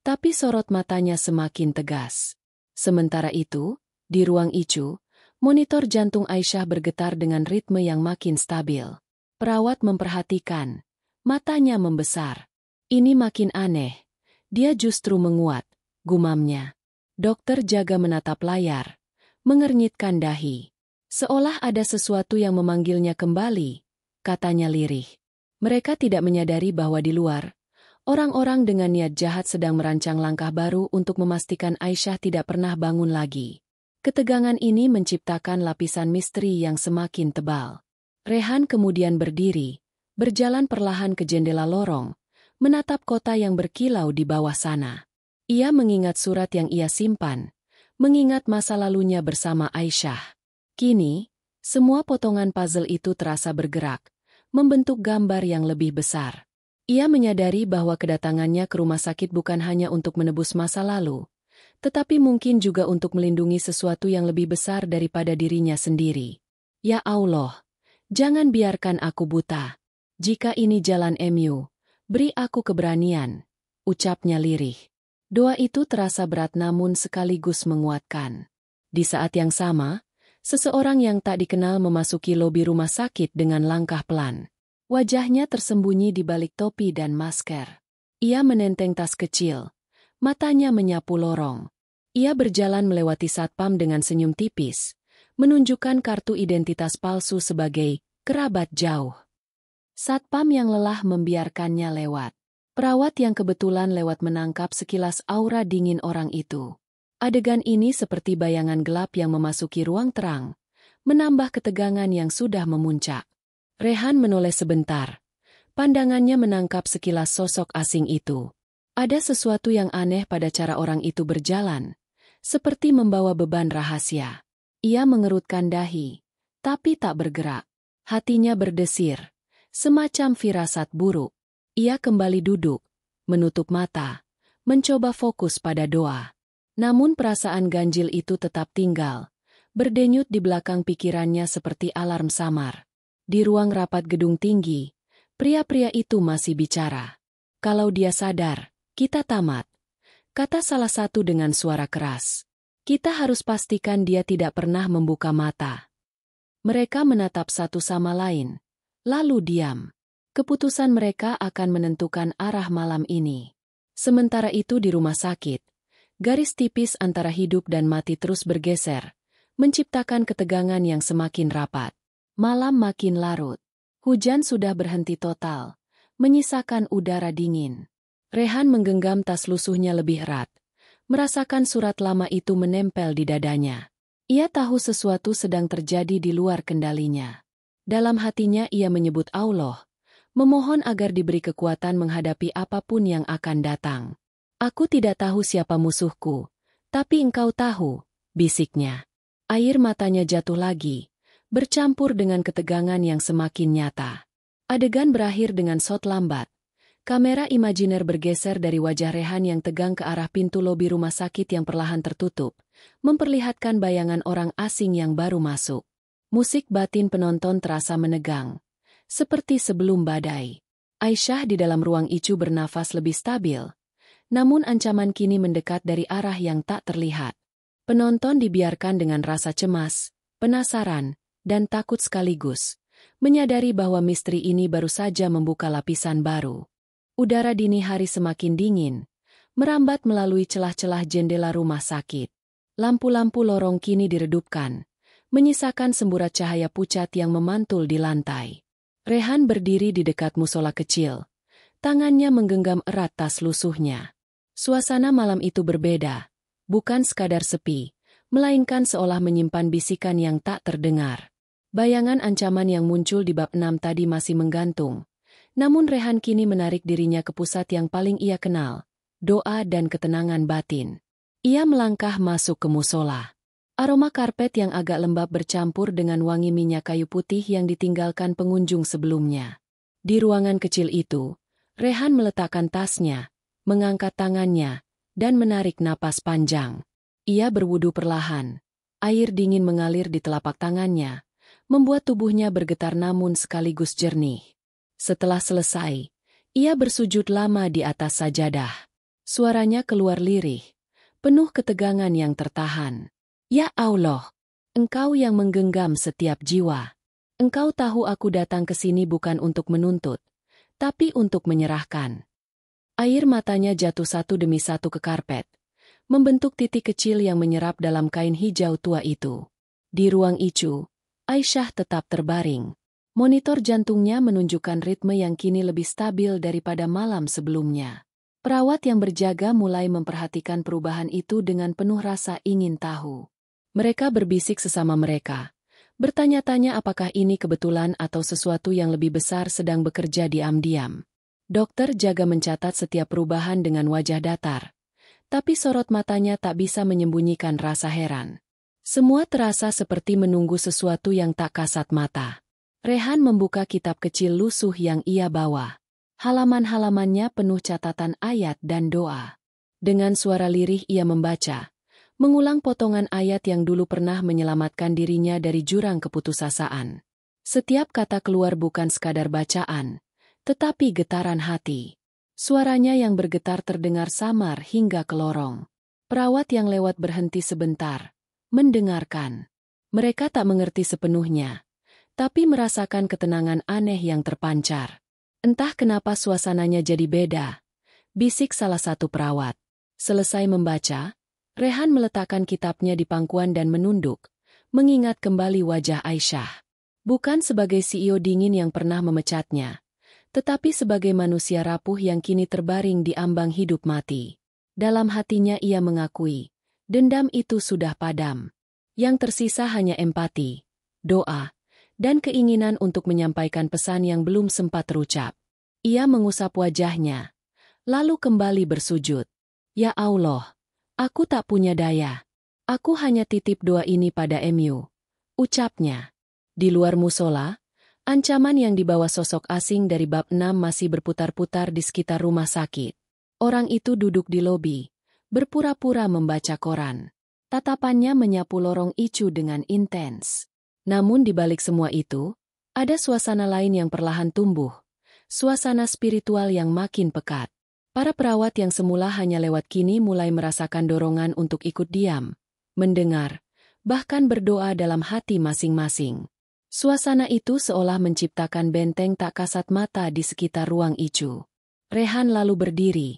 tapi sorot matanya semakin tegas. Sementara itu, di ruang Icu, monitor jantung Aisyah bergetar dengan ritme yang makin stabil. Perawat memperhatikan, matanya membesar. Ini makin aneh, dia justru menguat, gumamnya. Dokter jaga menatap layar, mengernyitkan dahi. Seolah ada sesuatu yang memanggilnya kembali, katanya lirih. Mereka tidak menyadari bahwa di luar, orang-orang dengan niat jahat sedang merancang langkah baru untuk memastikan Aisyah tidak pernah bangun lagi. Ketegangan ini menciptakan lapisan misteri yang semakin tebal. Rehan kemudian berdiri, berjalan perlahan ke jendela lorong, menatap kota yang berkilau di bawah sana. Ia mengingat surat yang ia simpan, mengingat masa lalunya bersama Aisyah. Kini, semua potongan puzzle itu terasa bergerak, membentuk gambar yang lebih besar. Ia menyadari bahwa kedatangannya ke rumah sakit bukan hanya untuk menebus masa lalu, tetapi mungkin juga untuk melindungi sesuatu yang lebih besar daripada dirinya sendiri. Ya Allah, jangan biarkan aku buta. Jika ini jalan MU, beri aku keberanian, ucapnya lirih. Doa itu terasa berat namun sekaligus menguatkan. Di saat yang sama, seseorang yang tak dikenal memasuki lobi rumah sakit dengan langkah pelan. Wajahnya tersembunyi di balik topi dan masker. Ia menenteng tas kecil, matanya menyapu lorong. Ia berjalan melewati satpam dengan senyum tipis, menunjukkan kartu identitas palsu sebagai kerabat jauh. Satpam yang lelah membiarkannya lewat. Perawat yang kebetulan lewat menangkap sekilas aura dingin orang itu. Adegan ini seperti bayangan gelap yang memasuki ruang terang, menambah ketegangan yang sudah memuncak. Rehan menoleh sebentar. Pandangannya menangkap sekilas sosok asing itu. Ada sesuatu yang aneh pada cara orang itu berjalan, seperti membawa beban rahasia. Ia mengerutkan dahi, tapi tak bergerak. Hatinya berdesir, semacam firasat buruk. Ia kembali duduk, menutup mata, mencoba fokus pada doa. Namun perasaan ganjil itu tetap tinggal, berdenyut di belakang pikirannya seperti alarm samar. Di ruang rapat gedung tinggi, pria-pria itu masih bicara. Kalau dia sadar, kita tamat, kata salah satu dengan suara keras. Kita harus pastikan dia tidak pernah membuka mata. Mereka menatap satu sama lain, lalu diam. Keputusan mereka akan menentukan arah malam ini. Sementara itu di rumah sakit, garis tipis antara hidup dan mati terus bergeser, menciptakan ketegangan yang semakin rapat. Malam makin larut. Hujan sudah berhenti total, menyisakan udara dingin. Rehan menggenggam tas lusuhnya lebih erat, merasakan surat lama itu menempel di dadanya. Ia tahu sesuatu sedang terjadi di luar kendalinya. Dalam hatinya ia menyebut Allah, memohon agar diberi kekuatan menghadapi apapun yang akan datang. Aku tidak tahu siapa musuhku, tapi engkau tahu, bisiknya. Air matanya jatuh lagi, bercampur dengan ketegangan yang semakin nyata. Adegan berakhir dengan shot lambat. Kamera imajiner bergeser dari wajah Rehan yang tegang ke arah pintu lobi rumah sakit yang perlahan tertutup, memperlihatkan bayangan orang asing yang baru masuk. Musik batin penonton terasa menegang, seperti sebelum badai. Aisyah di dalam ruang ICU bernafas lebih stabil, namun ancaman kini mendekat dari arah yang tak terlihat. Penonton dibiarkan dengan rasa cemas, penasaran, dan takut sekaligus, menyadari bahwa misteri ini baru saja membuka lapisan baru. Udara dini hari semakin dingin, merambat melalui celah-celah jendela rumah sakit. Lampu-lampu lorong kini diredupkan, menyisakan semburat cahaya pucat yang memantul di lantai. Rehan berdiri di dekat musola kecil. Tangannya menggenggam erat tas lusuhnya. Suasana malam itu berbeda, bukan sekadar sepi, melainkan seolah menyimpan bisikan yang tak terdengar. Bayangan ancaman yang muncul di bab 6 tadi masih menggantung. Namun Rehan kini menarik dirinya ke pusat yang paling ia kenal, doa dan ketenangan batin. Ia melangkah masuk ke musola. Aroma karpet yang agak lembab bercampur dengan wangi minyak kayu putih yang ditinggalkan pengunjung sebelumnya. Di ruangan kecil itu, Rehan meletakkan tasnya, mengangkat tangannya, dan menarik napas panjang. Ia berwudu perlahan. Air dingin mengalir di telapak tangannya, membuat tubuhnya bergetar namun sekaligus jernih. Setelah selesai, ia bersujud lama di atas sajadah. Suaranya keluar lirih, penuh ketegangan yang tertahan. Ya Allah, Engkau yang menggenggam setiap jiwa. Engkau tahu aku datang ke sini bukan untuk menuntut, tapi untuk menyerahkan. Air matanya jatuh satu demi satu ke karpet, membentuk titik kecil yang menyerap dalam kain hijau tua itu. Di ruang Icu, Aisyah tetap terbaring. Monitor jantungnya menunjukkan ritme yang kini lebih stabil daripada malam sebelumnya. Perawat yang berjaga mulai memperhatikan perubahan itu dengan penuh rasa ingin tahu. Mereka berbisik sesama mereka, bertanya-tanya apakah ini kebetulan atau sesuatu yang lebih besar sedang bekerja diam-diam. Dokter jaga mencatat setiap perubahan dengan wajah datar, tapi sorot matanya tak bisa menyembunyikan rasa heran. Semua terasa seperti menunggu sesuatu yang tak kasat mata. Rehan membuka kitab kecil lusuh yang ia bawa. Halaman-halamannya penuh catatan ayat dan doa. Dengan suara lirih ia membaca, mengulang potongan ayat yang dulu pernah menyelamatkan dirinya dari jurang keputusasaan. Setiap kata keluar bukan sekadar bacaan, tetapi getaran hati. Suaranya yang bergetar terdengar samar hingga ke lorong. Perawat yang lewat berhenti sebentar, mendengarkan. Mereka tak mengerti sepenuhnya, tapi merasakan ketenangan aneh yang terpancar. Entah kenapa suasananya jadi beda, bisik salah satu perawat. Selesai membaca, Rehan meletakkan kitabnya di pangkuan dan menunduk, mengingat kembali wajah Aisyah. Bukan sebagai CEO dingin yang pernah memecatnya, tetapi sebagai manusia rapuh yang kini terbaring di ambang hidup mati. Dalam hatinya ia mengakui, dendam itu sudah padam. Yang tersisa hanya empati, doa, dan keinginan untuk menyampaikan pesan yang belum sempat terucap. Ia mengusap wajahnya, lalu kembali bersujud. Ya Allah, aku tak punya daya. Aku hanya titip doa ini pada MU, ucapnya. Di luar musola, ancaman yang dibawa sosok asing dari bab 6 masih berputar-putar di sekitar rumah sakit. Orang itu duduk di lobi, berpura-pura membaca koran. Tatapannya menyapu lorong Icu dengan intens. Namun di balik semua itu, ada suasana lain yang perlahan tumbuh. Suasana spiritual yang makin pekat. Para perawat yang semula hanya lewat kini mulai merasakan dorongan untuk ikut diam, mendengar, bahkan berdoa dalam hati masing-masing. Suasana itu seolah menciptakan benteng tak kasat mata di sekitar ruang Icu. Rehan lalu berdiri,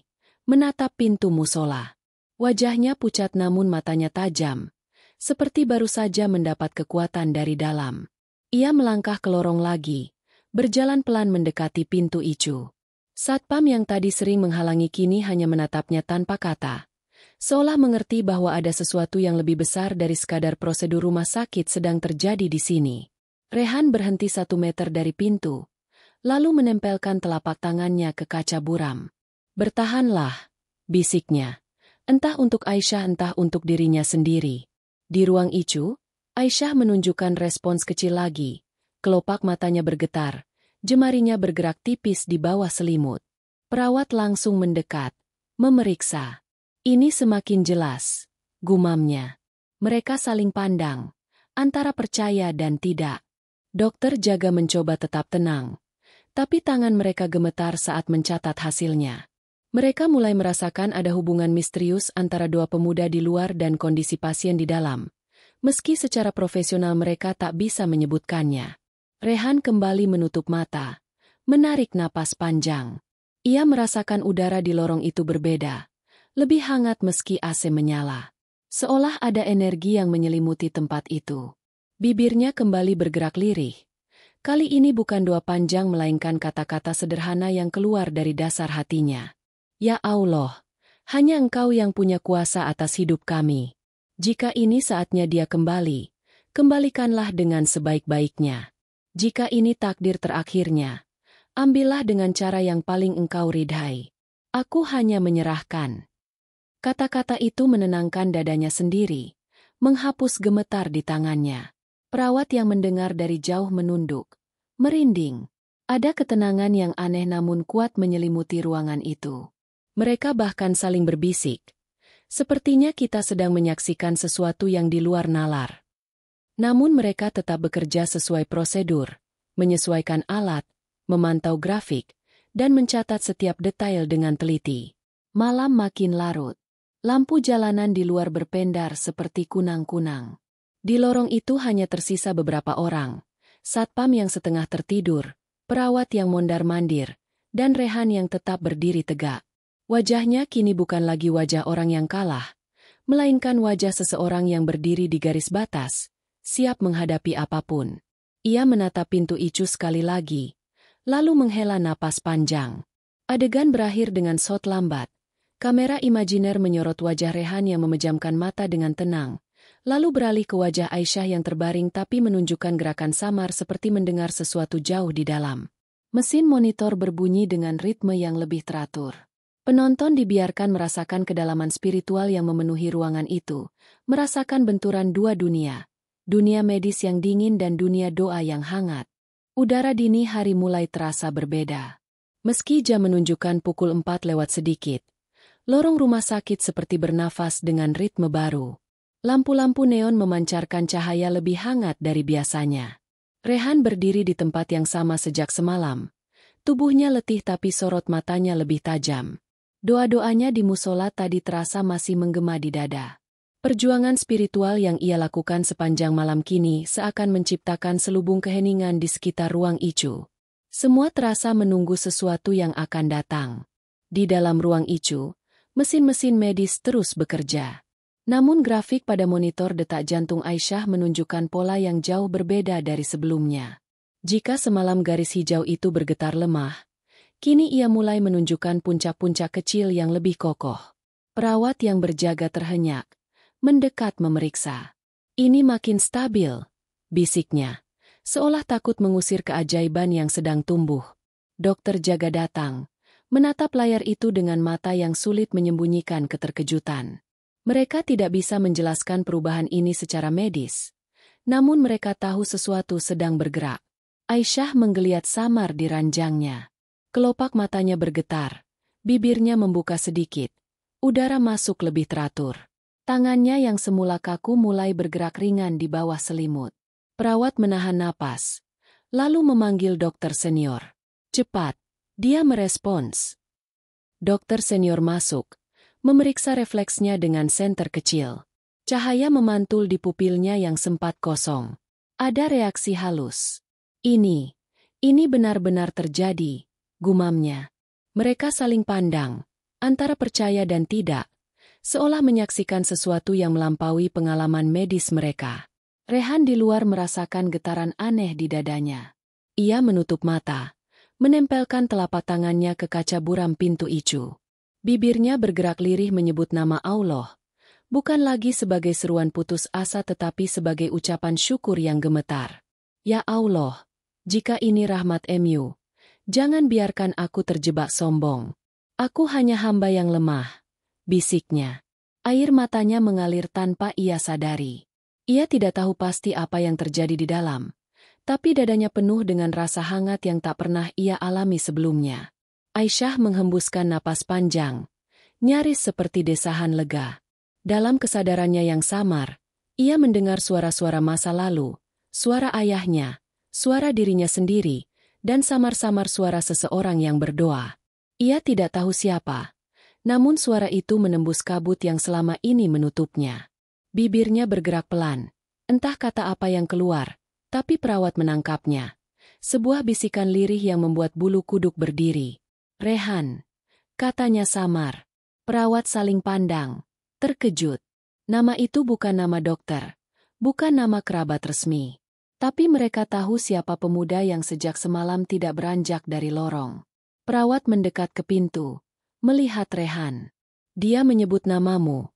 menatap pintu musola. Wajahnya pucat namun matanya tajam, seperti baru saja mendapat kekuatan dari dalam. Ia melangkah ke lorong lagi, berjalan pelan mendekati pintu Icu. Satpam yang tadi sering menghalangi kini hanya menatapnya tanpa kata, seolah mengerti bahwa ada sesuatu yang lebih besar dari sekadar prosedur rumah sakit sedang terjadi di sini. Rehan berhenti 1 meter dari pintu, lalu menempelkan telapak tangannya ke kaca buram. Bertahanlah, bisiknya. Entah untuk Aisyah entah untuk dirinya sendiri. Di ruang Icu, Aisyah menunjukkan respons kecil lagi. Kelopak matanya bergetar, jemarinya bergerak tipis di bawah selimut. Perawat langsung mendekat, memeriksa. Ini semakin jelas, gumamnya. Mereka saling pandang, antara percaya dan tidak. Dokter jaga mencoba tetap tenang, tapi tangan mereka gemetar saat mencatat hasilnya. Mereka mulai merasakan ada hubungan misterius antara dua pemuda di luar dan kondisi pasien di dalam, meski secara profesional mereka tak bisa menyebutkannya. Rehan kembali menutup mata, menarik napas panjang. Ia merasakan udara di lorong itu berbeda, lebih hangat meski AC menyala. Seolah ada energi yang menyelimuti tempat itu. Bibirnya kembali bergerak lirih. Kali ini bukan doa panjang melainkan kata-kata sederhana yang keluar dari dasar hatinya. Ya Allah, hanya Engkau yang punya kuasa atas hidup kami. Jika ini saatnya dia kembali, kembalikanlah dengan sebaik-baiknya. Jika ini takdir terakhirnya, ambillah dengan cara yang paling Engkau ridhai. Aku hanya menyerahkan. Kata-kata itu menenangkan dadanya sendiri, menghapus gemetar di tangannya. Perawat yang mendengar dari jauh menunduk, merinding. Ada ketenangan yang aneh namun kuat menyelimuti ruangan itu. Mereka bahkan saling berbisik. Sepertinya kita sedang menyaksikan sesuatu yang di luar nalar. Namun mereka tetap bekerja sesuai prosedur, menyesuaikan alat, memantau grafik, dan mencatat setiap detail dengan teliti. Malam makin larut. Lampu jalanan di luar berpendar seperti kunang-kunang. Di lorong itu hanya tersisa beberapa orang, satpam yang setengah tertidur, perawat yang mondar-mandir, dan Rehan yang tetap berdiri tegak. Wajahnya kini bukan lagi wajah orang yang kalah, melainkan wajah seseorang yang berdiri di garis batas, siap menghadapi apapun. Ia menatap pintu Icu sekali lagi, lalu menghela napas panjang. Adegan berakhir dengan shot lambat. Kamera imajiner menyorot wajah Rehan yang memejamkan mata dengan tenang, lalu beralih ke wajah Aisyah yang terbaring tapi menunjukkan gerakan samar seperti mendengar sesuatu jauh di dalam. Mesin monitor berbunyi dengan ritme yang lebih teratur. Penonton dibiarkan merasakan kedalaman spiritual yang memenuhi ruangan itu, merasakan benturan dua dunia. Dunia medis yang dingin dan dunia doa yang hangat. Udara dini hari mulai terasa berbeda. Meski jam menunjukkan pukul 4 lewat sedikit, lorong rumah sakit seperti bernafas dengan ritme baru. Lampu-lampu neon memancarkan cahaya lebih hangat dari biasanya. Rehan berdiri di tempat yang sama sejak semalam. Tubuhnya letih tapi sorot matanya lebih tajam. Doa-doanya di musola tadi terasa masih menggema di dada. Perjuangan spiritual yang ia lakukan sepanjang malam kini seakan menciptakan selubung keheningan di sekitar ruang Icu. Semua terasa menunggu sesuatu yang akan datang. Di dalam ruang Icu, mesin-mesin medis terus bekerja. Namun grafik pada monitor detak jantung Aisyah menunjukkan pola yang jauh berbeda dari sebelumnya. Jika semalam garis hijau itu bergetar lemah, kini ia mulai menunjukkan puncak-puncak kecil yang lebih kokoh. Perawat yang berjaga terhenyak, mendekat memeriksa. Ini makin stabil, bisiknya. Seolah takut mengusir keajaiban yang sedang tumbuh. Dokter jaga datang, menatap layar itu dengan mata yang sulit menyembunyikan keterkejutan. Mereka tidak bisa menjelaskan perubahan ini secara medis. Namun mereka tahu sesuatu sedang bergerak. Aisyah menggeliat samar di ranjangnya. Kelopak matanya bergetar. Bibirnya membuka sedikit. Udara masuk lebih teratur. Tangannya yang semula kaku mulai bergerak ringan di bawah selimut. Perawat menahan napas, lalu memanggil dokter senior. Cepat, dia merespons. Dokter senior masuk, memeriksa refleksnya dengan senter kecil. Cahaya memantul di pupilnya yang sempat kosong. Ada reaksi halus. Ini benar-benar terjadi, gumamnya. Mereka saling pandang, antara percaya dan tidak, seolah menyaksikan sesuatu yang melampaui pengalaman medis mereka. Rehan di luar merasakan getaran aneh di dadanya. Ia menutup mata, menempelkan telapak tangannya ke kaca buram pintu Icu. Bibirnya bergerak lirih menyebut nama Allah, bukan lagi sebagai seruan putus asa tetapi sebagai ucapan syukur yang gemetar. Ya Allah, jika ini rahmat MU, jangan biarkan aku terjebak sombong. Aku hanya hamba yang lemah, bisiknya. Air matanya mengalir tanpa ia sadari. Ia tidak tahu pasti apa yang terjadi di dalam, tapi dadanya penuh dengan rasa hangat yang tak pernah ia alami sebelumnya. Aisyah menghembuskan napas panjang, nyaris seperti desahan lega. Dalam kesadarannya yang samar, ia mendengar suara-suara masa lalu, suara ayahnya, suara dirinya sendiri, dan samar-samar suara seseorang yang berdoa. Ia tidak tahu siapa, namun suara itu menembus kabut yang selama ini menutupnya. Bibirnya bergerak pelan, entah kata apa yang keluar, tapi perawat menangkapnya. Sebuah bisikan lirih yang membuat bulu kuduk berdiri. Rehan, katanya samar. Perawat saling pandang, terkejut. Nama itu bukan nama dokter, bukan nama kerabat resmi. Tapi mereka tahu siapa pemuda yang sejak semalam tidak beranjak dari lorong. Perawat mendekat ke pintu, melihat Rehan. Dia menyebut namamu.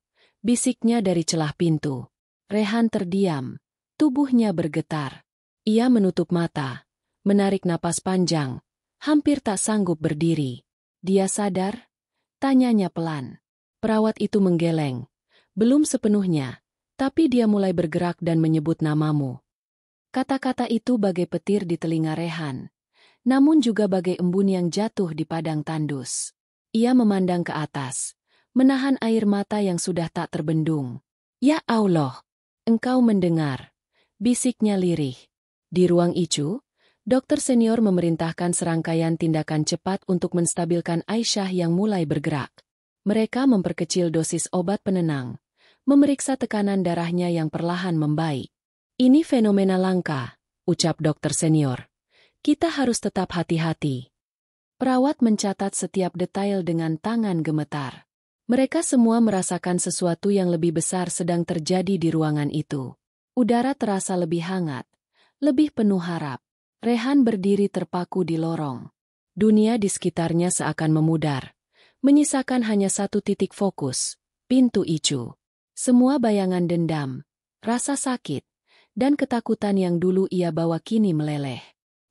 Bisiknya dari celah pintu. Rehan terdiam, tubuhnya bergetar. Ia menutup mata, menarik napas panjang, hampir tak sanggup berdiri. Dia sadar? Tanyanya pelan. Perawat itu menggeleng. Belum sepenuhnya, tapi dia mulai bergerak dan menyebut namamu. Kata-kata itu bagai petir di telinga Rehan, namun juga bagai embun yang jatuh di padang tandus. Ia memandang ke atas, menahan air mata yang sudah tak terbendung. Ya Allah, engkau mendengar, bisiknya lirih. Di ruang Icu, dokter senior memerintahkan serangkaian tindakan cepat untuk menstabilkan Aisyah yang mulai bergerak. Mereka memperkecil dosis obat penenang, memeriksa tekanan darahnya yang perlahan membaik. Ini fenomena langka, ucap dokter senior. Kita harus tetap hati-hati. Perawat mencatat setiap detail dengan tangan gemetar. Mereka semua merasakan sesuatu yang lebih besar sedang terjadi di ruangan itu. Udara terasa lebih hangat, lebih penuh harap. Rehan berdiri terpaku di lorong. Dunia di sekitarnya seakan memudar, menyisakan hanya satu titik fokus, pintu Icu. Semua bayangan dendam, rasa sakit, dan ketakutan yang dulu ia bawa kini meleleh.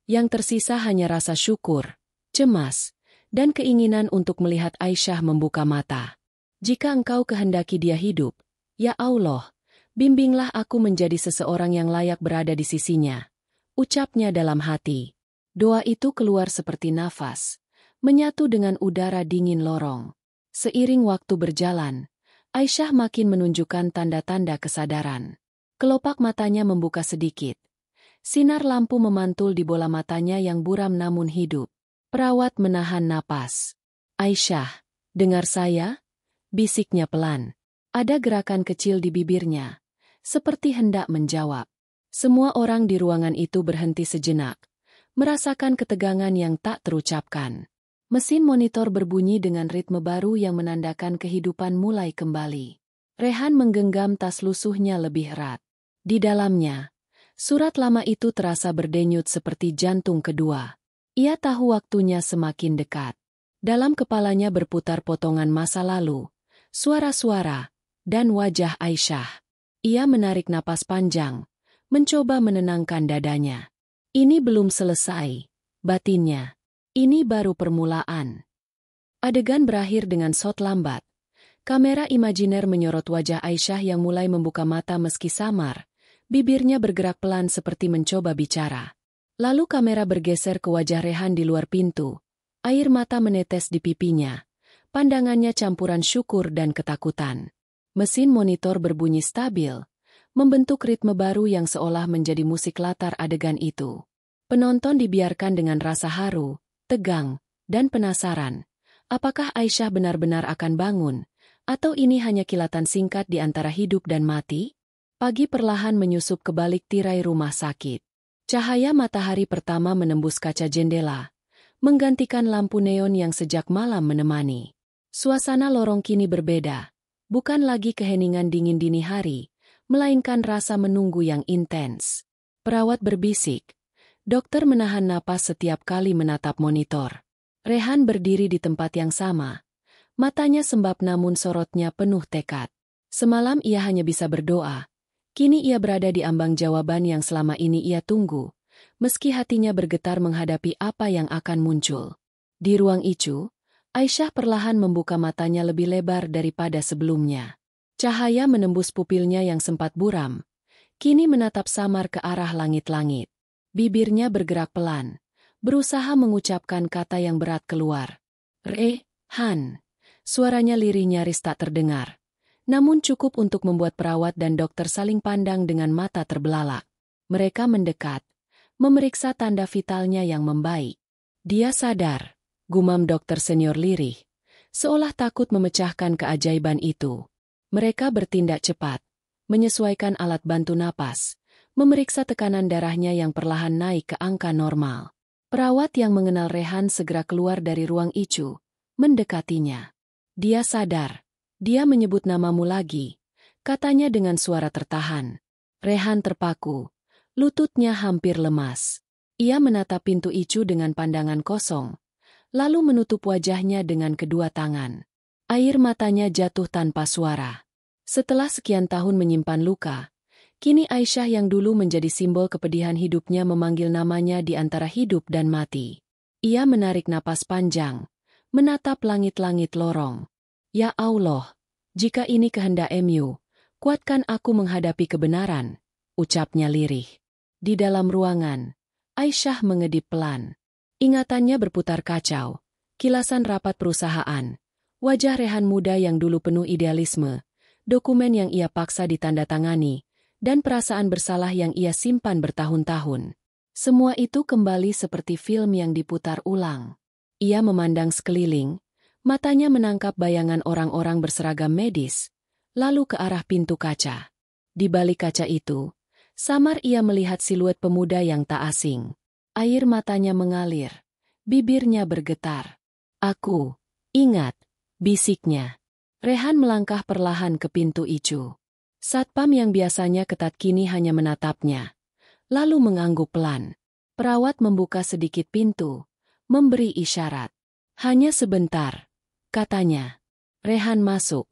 Yang tersisa hanya rasa syukur, cemas, dan keinginan untuk melihat Aisyah membuka mata. Jika engkau kehendaki dia hidup, ya Allah, bimbinglah aku menjadi seseorang yang layak berada di sisinya. Ucapnya dalam hati. Doa itu keluar seperti nafas, menyatu dengan udara dingin lorong. Seiring waktu berjalan, Aisyah makin menunjukkan tanda-tanda kesadaran. Kelopak matanya membuka sedikit. Sinar lampu memantul di bola matanya yang buram namun hidup. Perawat menahan napas. Aisyah, dengar saya? Bisiknya pelan. Ada gerakan kecil di bibirnya, seperti hendak menjawab. Semua orang di ruangan itu berhenti sejenak, merasakan ketegangan yang tak terucapkan. Mesin monitor berbunyi dengan ritme baru yang menandakan kehidupan mulai kembali. Rehan menggenggam tas lusuhnya lebih erat. Di dalamnya, surat lama itu terasa berdenyut seperti jantung kedua. Ia tahu waktunya semakin dekat. Dalam kepalanya berputar potongan masa lalu, suara-suara, dan wajah Aisyah. Ia menarik napas panjang, mencoba menenangkan dadanya. Ini belum selesai, batinnya. Ini baru permulaan. Adegan berakhir dengan shot lambat. Kamera imajiner menyorot wajah Aisyah yang mulai membuka mata meski samar. Bibirnya bergerak pelan seperti mencoba bicara. Lalu kamera bergeser ke wajah Rehan di luar pintu. Air mata menetes di pipinya. Pandangannya campuran syukur dan ketakutan. Mesin monitor berbunyi stabil, membentuk ritme baru yang seolah menjadi musik latar adegan itu. Penonton dibiarkan dengan rasa haru, tegang, dan penasaran. Apakah Aisyah benar-benar akan bangun, atau ini hanya kilatan singkat di antara hidup dan mati? Pagi perlahan menyusup ke balik tirai rumah sakit. Cahaya matahari pertama menembus kaca jendela, menggantikan lampu neon yang sejak malam menemani. Suasana lorong kini berbeda, bukan lagi keheningan dingin dini hari, melainkan rasa menunggu yang intens. Perawat berbisik. Dokter menahan napas setiap kali menatap monitor. Rehan berdiri di tempat yang sama. Matanya sembab namun sorotnya penuh tekad. Semalam ia hanya bisa berdoa. Kini ia berada di ambang jawaban yang selama ini ia tunggu, meski hatinya bergetar menghadapi apa yang akan muncul. Di ruang Icu, Aisyah perlahan membuka matanya lebih lebar daripada sebelumnya. Cahaya menembus pupilnya yang sempat buram, kini menatap samar ke arah langit-langit. Bibirnya bergerak pelan, berusaha mengucapkan kata yang berat keluar. Rehan. Suaranya lirih nyaris tak terdengar. Namun cukup untuk membuat perawat dan dokter saling pandang dengan mata terbelalak. Mereka mendekat, memeriksa tanda vitalnya yang membaik. Dia sadar, gumam dokter senior lirih, seolah takut memecahkan keajaiban itu. Mereka bertindak cepat, menyesuaikan alat bantu napas, memeriksa tekanan darahnya yang perlahan naik ke angka normal. Perawat yang mengenal Rehan segera keluar dari ruang Icu, mendekatinya. Dia sadar, dia menyebut namamu lagi, katanya dengan suara tertahan. Rehan terpaku, lututnya hampir lemas. Ia menatap pintu Icu dengan pandangan kosong, lalu menutup wajahnya dengan kedua tangan. Air matanya jatuh tanpa suara. Setelah sekian tahun menyimpan luka, kini Aisyah yang dulu menjadi simbol kepedihan hidupnya memanggil namanya di antara hidup dan mati. Ia menarik napas panjang, menatap langit-langit lorong. Ya Allah, jika ini kehendak MU, kuatkan aku menghadapi kebenaran, ucapnya lirih. Di dalam ruangan, Aisyah mengedip pelan. Ingatannya berputar kacau, kilasan rapat perusahaan, wajah Rehan muda yang dulu penuh idealisme, dokumen yang ia paksa ditandatangani, dan perasaan bersalah yang ia simpan bertahun-tahun. Semua itu kembali seperti film yang diputar ulang. Ia memandang sekeliling, matanya menangkap bayangan orang-orang berseragam medis, lalu ke arah pintu kaca. Di balik kaca itu, samar ia melihat siluet pemuda yang tak asing. Air matanya mengalir, bibirnya bergetar. Aku, ingat, bisiknya. Rehan melangkah perlahan ke pintu Icu. Satpam yang biasanya ketat kini hanya menatapnya, lalu mengangguk pelan. Perawat membuka sedikit pintu, memberi isyarat. Hanya sebentar, katanya. Rehan masuk.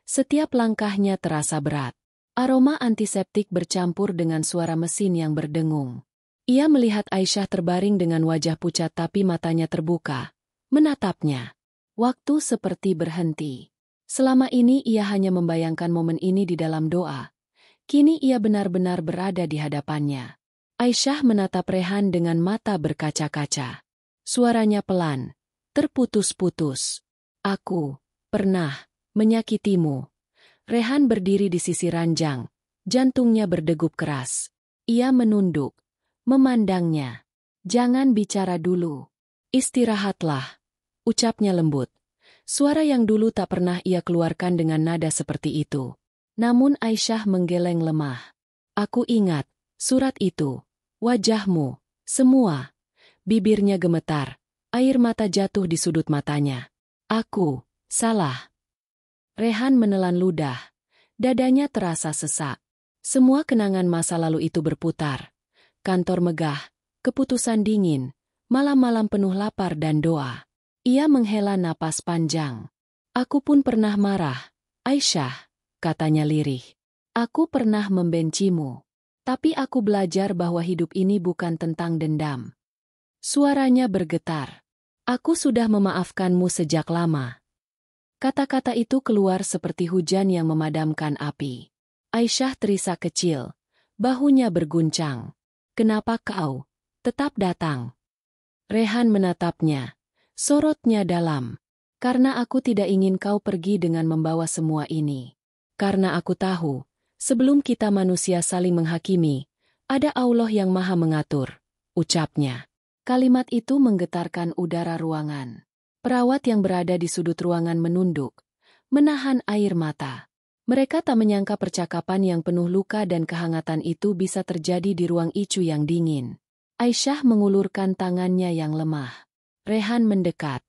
Setiap langkahnya terasa berat. Aroma antiseptik bercampur dengan suara mesin yang berdengung. Ia melihat Aisyah terbaring dengan wajah pucat tapi matanya terbuka, menatapnya. Waktu seperti berhenti. Selama ini ia hanya membayangkan momen ini di dalam doa. Kini ia benar-benar berada di hadapannya. Aisyah menatap Rehan dengan mata berkaca-kaca. Suaranya pelan, terputus-putus. Aku pernah menyakitimu. Rehan berdiri di sisi ranjang, jantungnya berdegup keras. Ia menunduk, memandangnya. Jangan bicara dulu. Istirahatlah, ucapnya lembut. Suara yang dulu tak pernah ia keluarkan dengan nada seperti itu. Namun Aisyah menggeleng lemah. Aku ingat, surat itu, wajahmu, semua. Bibirnya gemetar, air mata jatuh di sudut matanya. Aku salah. Rehan menelan ludah. Dadanya terasa sesak. Semua kenangan masa lalu itu berputar. Kantor megah, keputusan dingin, malam-malam penuh lapar dan doa. Ia menghela napas panjang. Aku pun pernah marah, Aisyah, katanya lirih. Aku pernah membencimu. Tapi aku belajar bahwa hidup ini bukan tentang dendam. Suaranya bergetar. Aku sudah memaafkanmu sejak lama. Kata-kata itu keluar seperti hujan yang memadamkan api. Aisyah terisak kecil. Bahunya berguncang. Kenapa kau tetap datang? Rehan menatapnya. Sorotnya dalam. Karena aku tidak ingin kau pergi dengan membawa semua ini. Karena aku tahu, sebelum kita manusia saling menghakimi, ada Allah yang maha mengatur, ucapnya. Kalimat itu menggetarkan udara ruangan. Perawat yang berada di sudut ruangan menunduk, menahan air mata. Mereka tak menyangka percakapan yang penuh luka dan kehangatan itu bisa terjadi di ruang Icu yang dingin. Aisyah mengulurkan tangannya yang lemah. Rehan mendekat,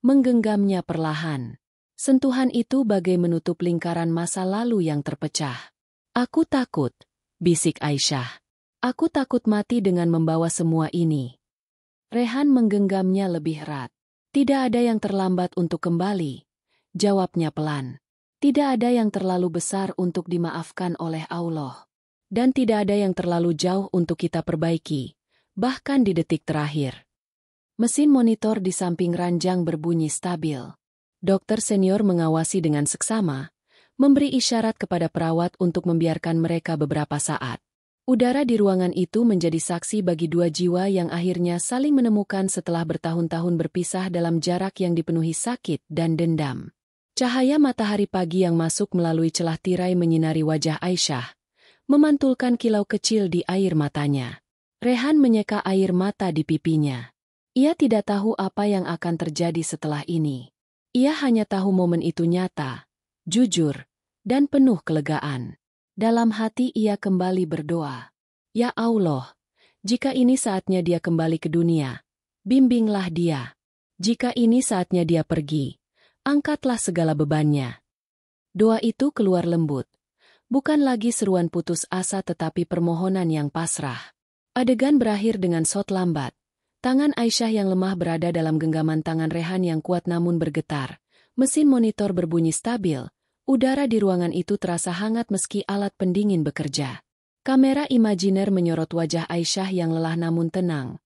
menggenggamnya perlahan. Sentuhan itu bagai menutup lingkaran masa lalu yang terpecah. Aku takut, bisik Aisyah. Aku takut mati dengan membawa semua ini. Rehan menggenggamnya lebih erat. Tidak ada yang terlambat untuk kembali, jawabnya pelan. Tidak ada yang terlalu besar untuk dimaafkan oleh Allah. Dan tidak ada yang terlalu jauh untuk kita perbaiki, bahkan di detik terakhir. Mesin monitor di samping ranjang berbunyi stabil. Dokter senior mengawasi dengan seksama, memberi isyarat kepada perawat untuk membiarkan mereka beberapa saat. Udara di ruangan itu menjadi saksi bagi dua jiwa yang akhirnya saling menemukan setelah bertahun-tahun berpisah dalam jarak yang dipenuhi sakit dan dendam. Cahaya matahari pagi yang masuk melalui celah tirai menyinari wajah Aisyah, memantulkan kilau kecil di air matanya. Rehan menyeka air mata di pipinya. Ia tidak tahu apa yang akan terjadi setelah ini. Ia hanya tahu momen itu nyata, jujur, dan penuh kelegaan. Dalam hati ia kembali berdoa. Ya Allah, jika ini saatnya dia kembali ke dunia, bimbinglah dia. Jika ini saatnya dia pergi, angkatlah segala bebannya. Doa itu keluar lembut. Bukan lagi seruan putus asa tetapi permohonan yang pasrah. Adegan berakhir dengan shot lambat. Tangan Aisyah yang lemah berada dalam genggaman tangan Rehan yang kuat namun bergetar. Mesin monitor berbunyi stabil. Udara di ruangan itu terasa hangat meski alat pendingin bekerja. Kamera imajiner menyorot wajah Aisyah yang lelah namun tenang.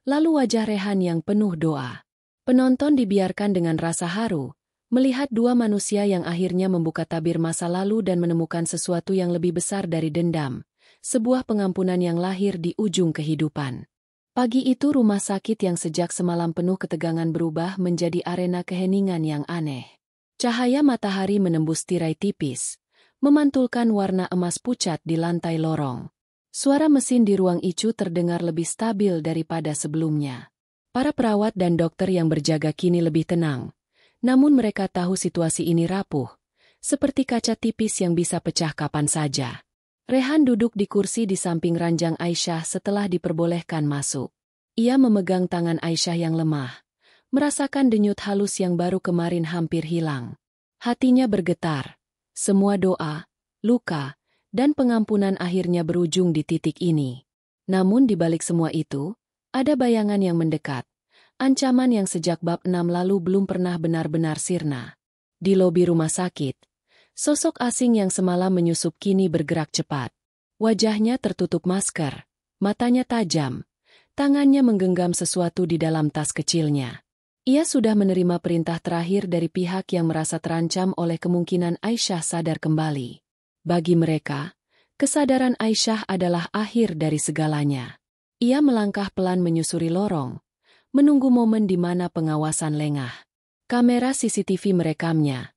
Lalu wajah Rehan yang penuh doa. Penonton dibiarkan dengan rasa haru, melihat dua manusia yang akhirnya membuka tabir masa lalu dan menemukan sesuatu yang lebih besar dari dendam. Sebuah pengampunan yang lahir di ujung kehidupan. Pagi itu rumah sakit yang sejak semalam penuh ketegangan berubah menjadi arena keheningan yang aneh. Cahaya matahari menembus tirai tipis, memantulkan warna emas pucat di lantai lorong. Suara mesin di ruang Icu terdengar lebih stabil daripada sebelumnya. Para perawat dan dokter yang berjaga kini lebih tenang. Namun mereka tahu situasi ini rapuh, seperti kaca tipis yang bisa pecah kapan saja. Rehan duduk di kursi di samping ranjang Aisyah setelah diperbolehkan masuk. Ia memegang tangan Aisyah yang lemah, merasakan denyut halus yang baru kemarin hampir hilang. Hatinya bergetar. Semua doa, luka, dan pengampunan akhirnya berujung di titik ini. Namun di balik semua itu, ada bayangan yang mendekat. Ancaman yang sejak bab 6 lalu belum pernah benar-benar sirna. Di lobi rumah sakit, sosok asing yang semalam menyusup kini bergerak cepat. Wajahnya tertutup masker, matanya tajam, tangannya menggenggam sesuatu di dalam tas kecilnya. Ia sudah menerima perintah terakhir dari pihak yang merasa terancam oleh kemungkinan Aisyah sadar kembali. Bagi mereka, kesadaran Aisyah adalah akhir dari segalanya. Ia melangkah pelan menyusuri lorong, menunggu momen di mana pengawasan lengah. Kamera CCTV merekamnya,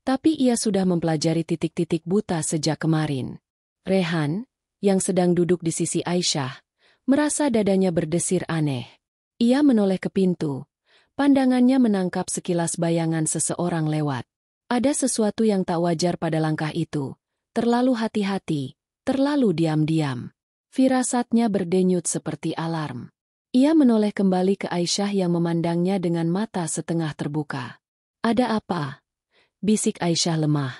tapi ia sudah mempelajari titik-titik buta sejak kemarin. Rehan, yang sedang duduk di sisi Aisyah, merasa dadanya berdesir aneh. Ia menoleh ke pintu. Pandangannya menangkap sekilas bayangan seseorang lewat. Ada sesuatu yang tak wajar pada langkah itu. Terlalu hati-hati, terlalu diam-diam. Firasatnya berdenyut seperti alarm. Ia menoleh kembali ke Aisyah yang memandangnya dengan mata setengah terbuka. "Ada apa?" bisik Aisyah lemah.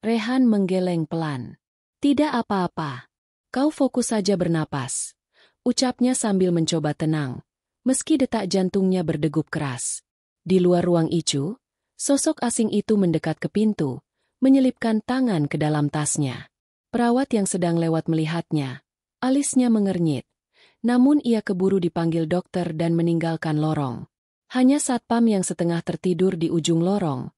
Rehan menggeleng pelan. "Tidak apa-apa. Kau fokus saja bernapas," ucapnya sambil mencoba tenang. Meski detak jantungnya berdegup keras. Di luar ruang icu, sosok asing itu mendekat ke pintu, menyelipkan tangan ke dalam tasnya. Perawat yang sedang lewat melihatnya. Alisnya mengernyit. Namun ia keburu dipanggil dokter dan meninggalkan lorong. Hanya satpam yang setengah tertidur di ujung lorong,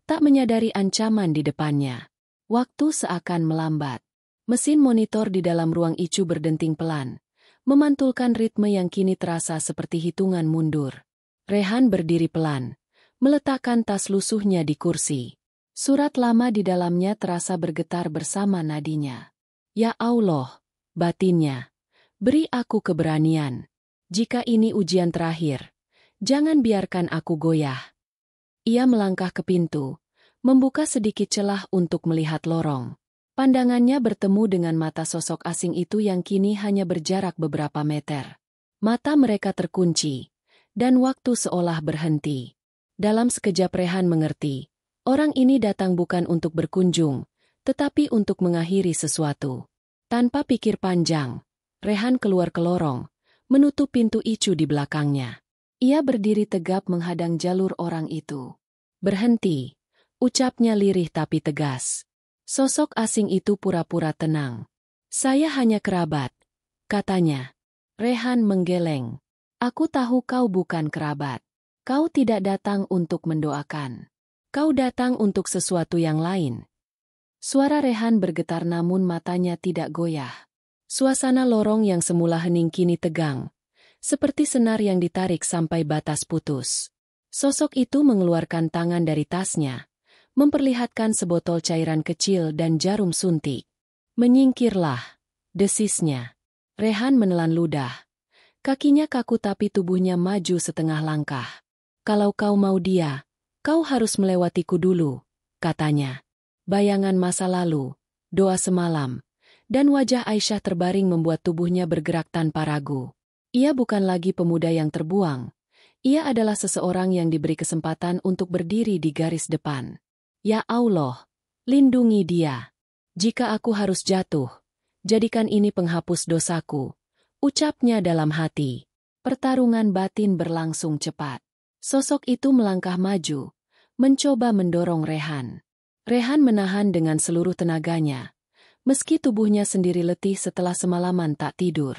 tak menyadari ancaman di depannya. Waktu seakan melambat. Mesin monitor di dalam ruang icu berdenting pelan, memantulkan ritme yang kini terasa seperti hitungan mundur. Rehan berdiri pelan, meletakkan tas lusuhnya di kursi. Surat lama di dalamnya terasa bergetar bersama nadinya. "Ya Allah," batinnya, "beri aku keberanian. Jika ini ujian terakhir, jangan biarkan aku goyah." Ia melangkah ke pintu, membuka sedikit celah untuk melihat lorong. Pandangannya bertemu dengan mata sosok asing itu yang kini hanya berjarak beberapa meter. Mata mereka terkunci, dan waktu seolah berhenti. Dalam sekejap Rehan mengerti, orang ini datang bukan untuk berkunjung, tetapi untuk mengakhiri sesuatu. Tanpa pikir panjang, Rehan keluar ke lorong, menutup pintu icu di belakangnya. Ia berdiri tegap menghadang jalur orang itu. "Berhenti," ucapnya lirih tapi tegas. Sosok asing itu pura-pura tenang. "Saya hanya kerabat," katanya. Rehan menggeleng. "Aku tahu kau bukan kerabat. Kau tidak datang untuk mendoakan. Kau datang untuk sesuatu yang lain." Suara Rehan bergetar namun matanya tidak goyah. Suasana lorong yang semula hening kini tegang, seperti senar yang ditarik sampai batas putus. Sosok itu mengeluarkan tangan dari tasnya, memperlihatkan sebotol cairan kecil dan jarum suntik. "Menyingkirlah," desisnya. Rehan menelan ludah. Kakinya kaku tapi tubuhnya maju setengah langkah. "Kalau kau mau dia, kau harus melewatiku dulu," katanya. Bayangan masa lalu, doa semalam, dan wajah Aisyah terbaring membuat tubuhnya bergerak tanpa ragu. Ia bukan lagi pemuda yang terbuang. Ia adalah seseorang yang diberi kesempatan untuk berdiri di garis depan. "Ya Allah, lindungi dia. Jika aku harus jatuh, jadikan ini penghapus dosaku," ucapnya dalam hati. Pertarungan batin berlangsung cepat. Sosok itu melangkah maju, mencoba mendorong Rehan. Rehan menahan dengan seluruh tenaganya, meski tubuhnya sendiri letih setelah semalaman tak tidur.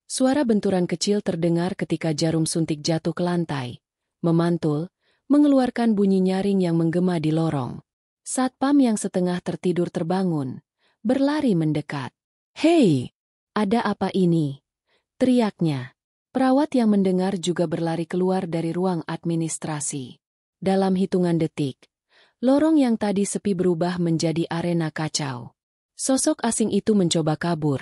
Suara benturan kecil terdengar ketika jarum suntik jatuh ke lantai, memantul, mengeluarkan bunyi nyaring yang menggema di lorong. Satpam yang setengah tertidur terbangun, berlari mendekat. "Hei, ada apa ini?" teriaknya. Perawat yang mendengar juga berlari keluar dari ruang administrasi. Dalam hitungan detik, lorong yang tadi sepi berubah menjadi arena kacau. Sosok asing itu mencoba kabur,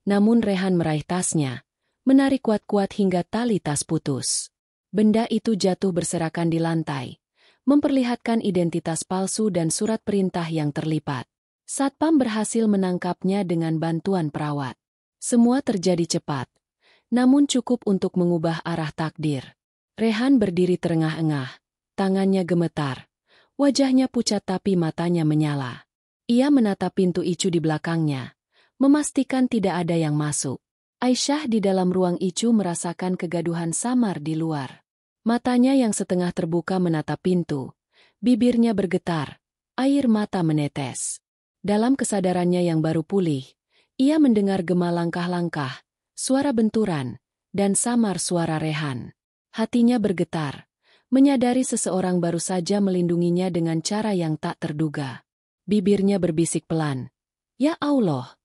namun Rehan meraih tasnya, menarik kuat-kuat hingga tali tas putus. Benda itu jatuh berserakan di lantai, memperlihatkan identitas palsu dan surat perintah yang terlipat. Satpam berhasil menangkapnya dengan bantuan perawat. Semua terjadi cepat, namun cukup untuk mengubah arah takdir. Rehan berdiri terengah-engah, tangannya gemetar, Wajahnya pucat tapi matanya menyala. Ia menatap pintu Icu di belakangnya, memastikan tidak ada yang masuk. Aisyah di dalam ruang Icu merasakan kegaduhan samar di luar. Matanya yang setengah terbuka menatap pintu, bibirnya bergetar, air mata menetes. Dalam kesadarannya yang baru pulih, ia mendengar gema langkah-langkah, suara benturan, dan samar suara Rehan. Hatinya bergetar, menyadari seseorang baru saja melindunginya dengan cara yang tak terduga. Bibirnya berbisik pelan, "Ya Allah."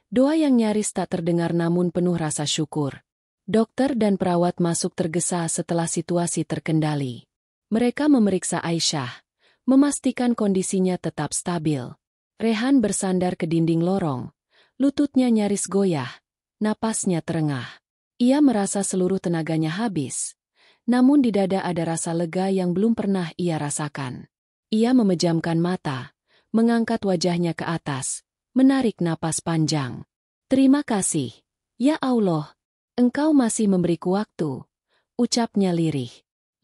Doa yang nyaris tak terdengar namun penuh rasa syukur. Dokter dan perawat masuk tergesa setelah situasi terkendali. Mereka memeriksa Aisyah, memastikan kondisinya tetap stabil. Rehan bersandar ke dinding lorong, lututnya nyaris goyah, napasnya terengah. Ia merasa seluruh tenaganya habis, namun di dada ada rasa lega yang belum pernah ia rasakan. Ia memejamkan mata, mengangkat wajahnya ke atas, menarik napas panjang. "Terima kasih, ya Allah. Engkau masih memberiku waktu," ucapnya lirih.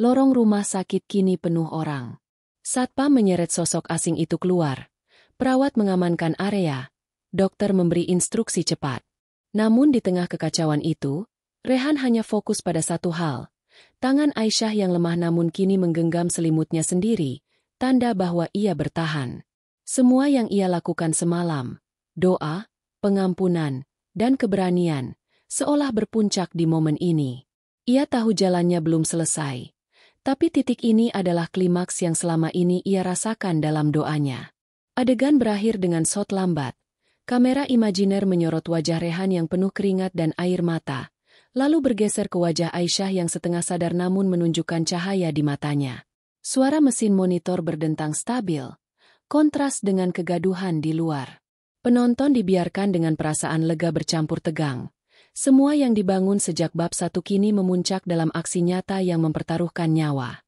Lorong rumah sakit kini penuh orang. Satpam menyeret sosok asing itu keluar. Perawat mengamankan area. Dokter memberi instruksi cepat. Namun di tengah kekacauan itu, Rehan hanya fokus pada satu hal. Tangan Aisyah yang lemah namun kini menggenggam selimutnya sendiri, tanda bahwa ia bertahan. Semua yang ia lakukan semalam, doa, pengampunan, dan keberanian, seolah berpuncak di momen ini. Ia tahu jalannya belum selesai, tapi titik ini adalah klimaks yang selama ini ia rasakan dalam doanya. Adegan berakhir dengan shot lambat. Kamera imajiner menyorot wajah Rehan yang penuh keringat dan air mata, lalu bergeser ke wajah Aisyah yang setengah sadar namun menunjukkan cahaya di matanya. Suara mesin monitor berdentang stabil, kontras dengan kegaduhan di luar. Penonton dibiarkan dengan perasaan lega bercampur tegang. Semua yang dibangun sejak bab 1 kini memuncak dalam aksi nyata yang mempertaruhkan nyawa.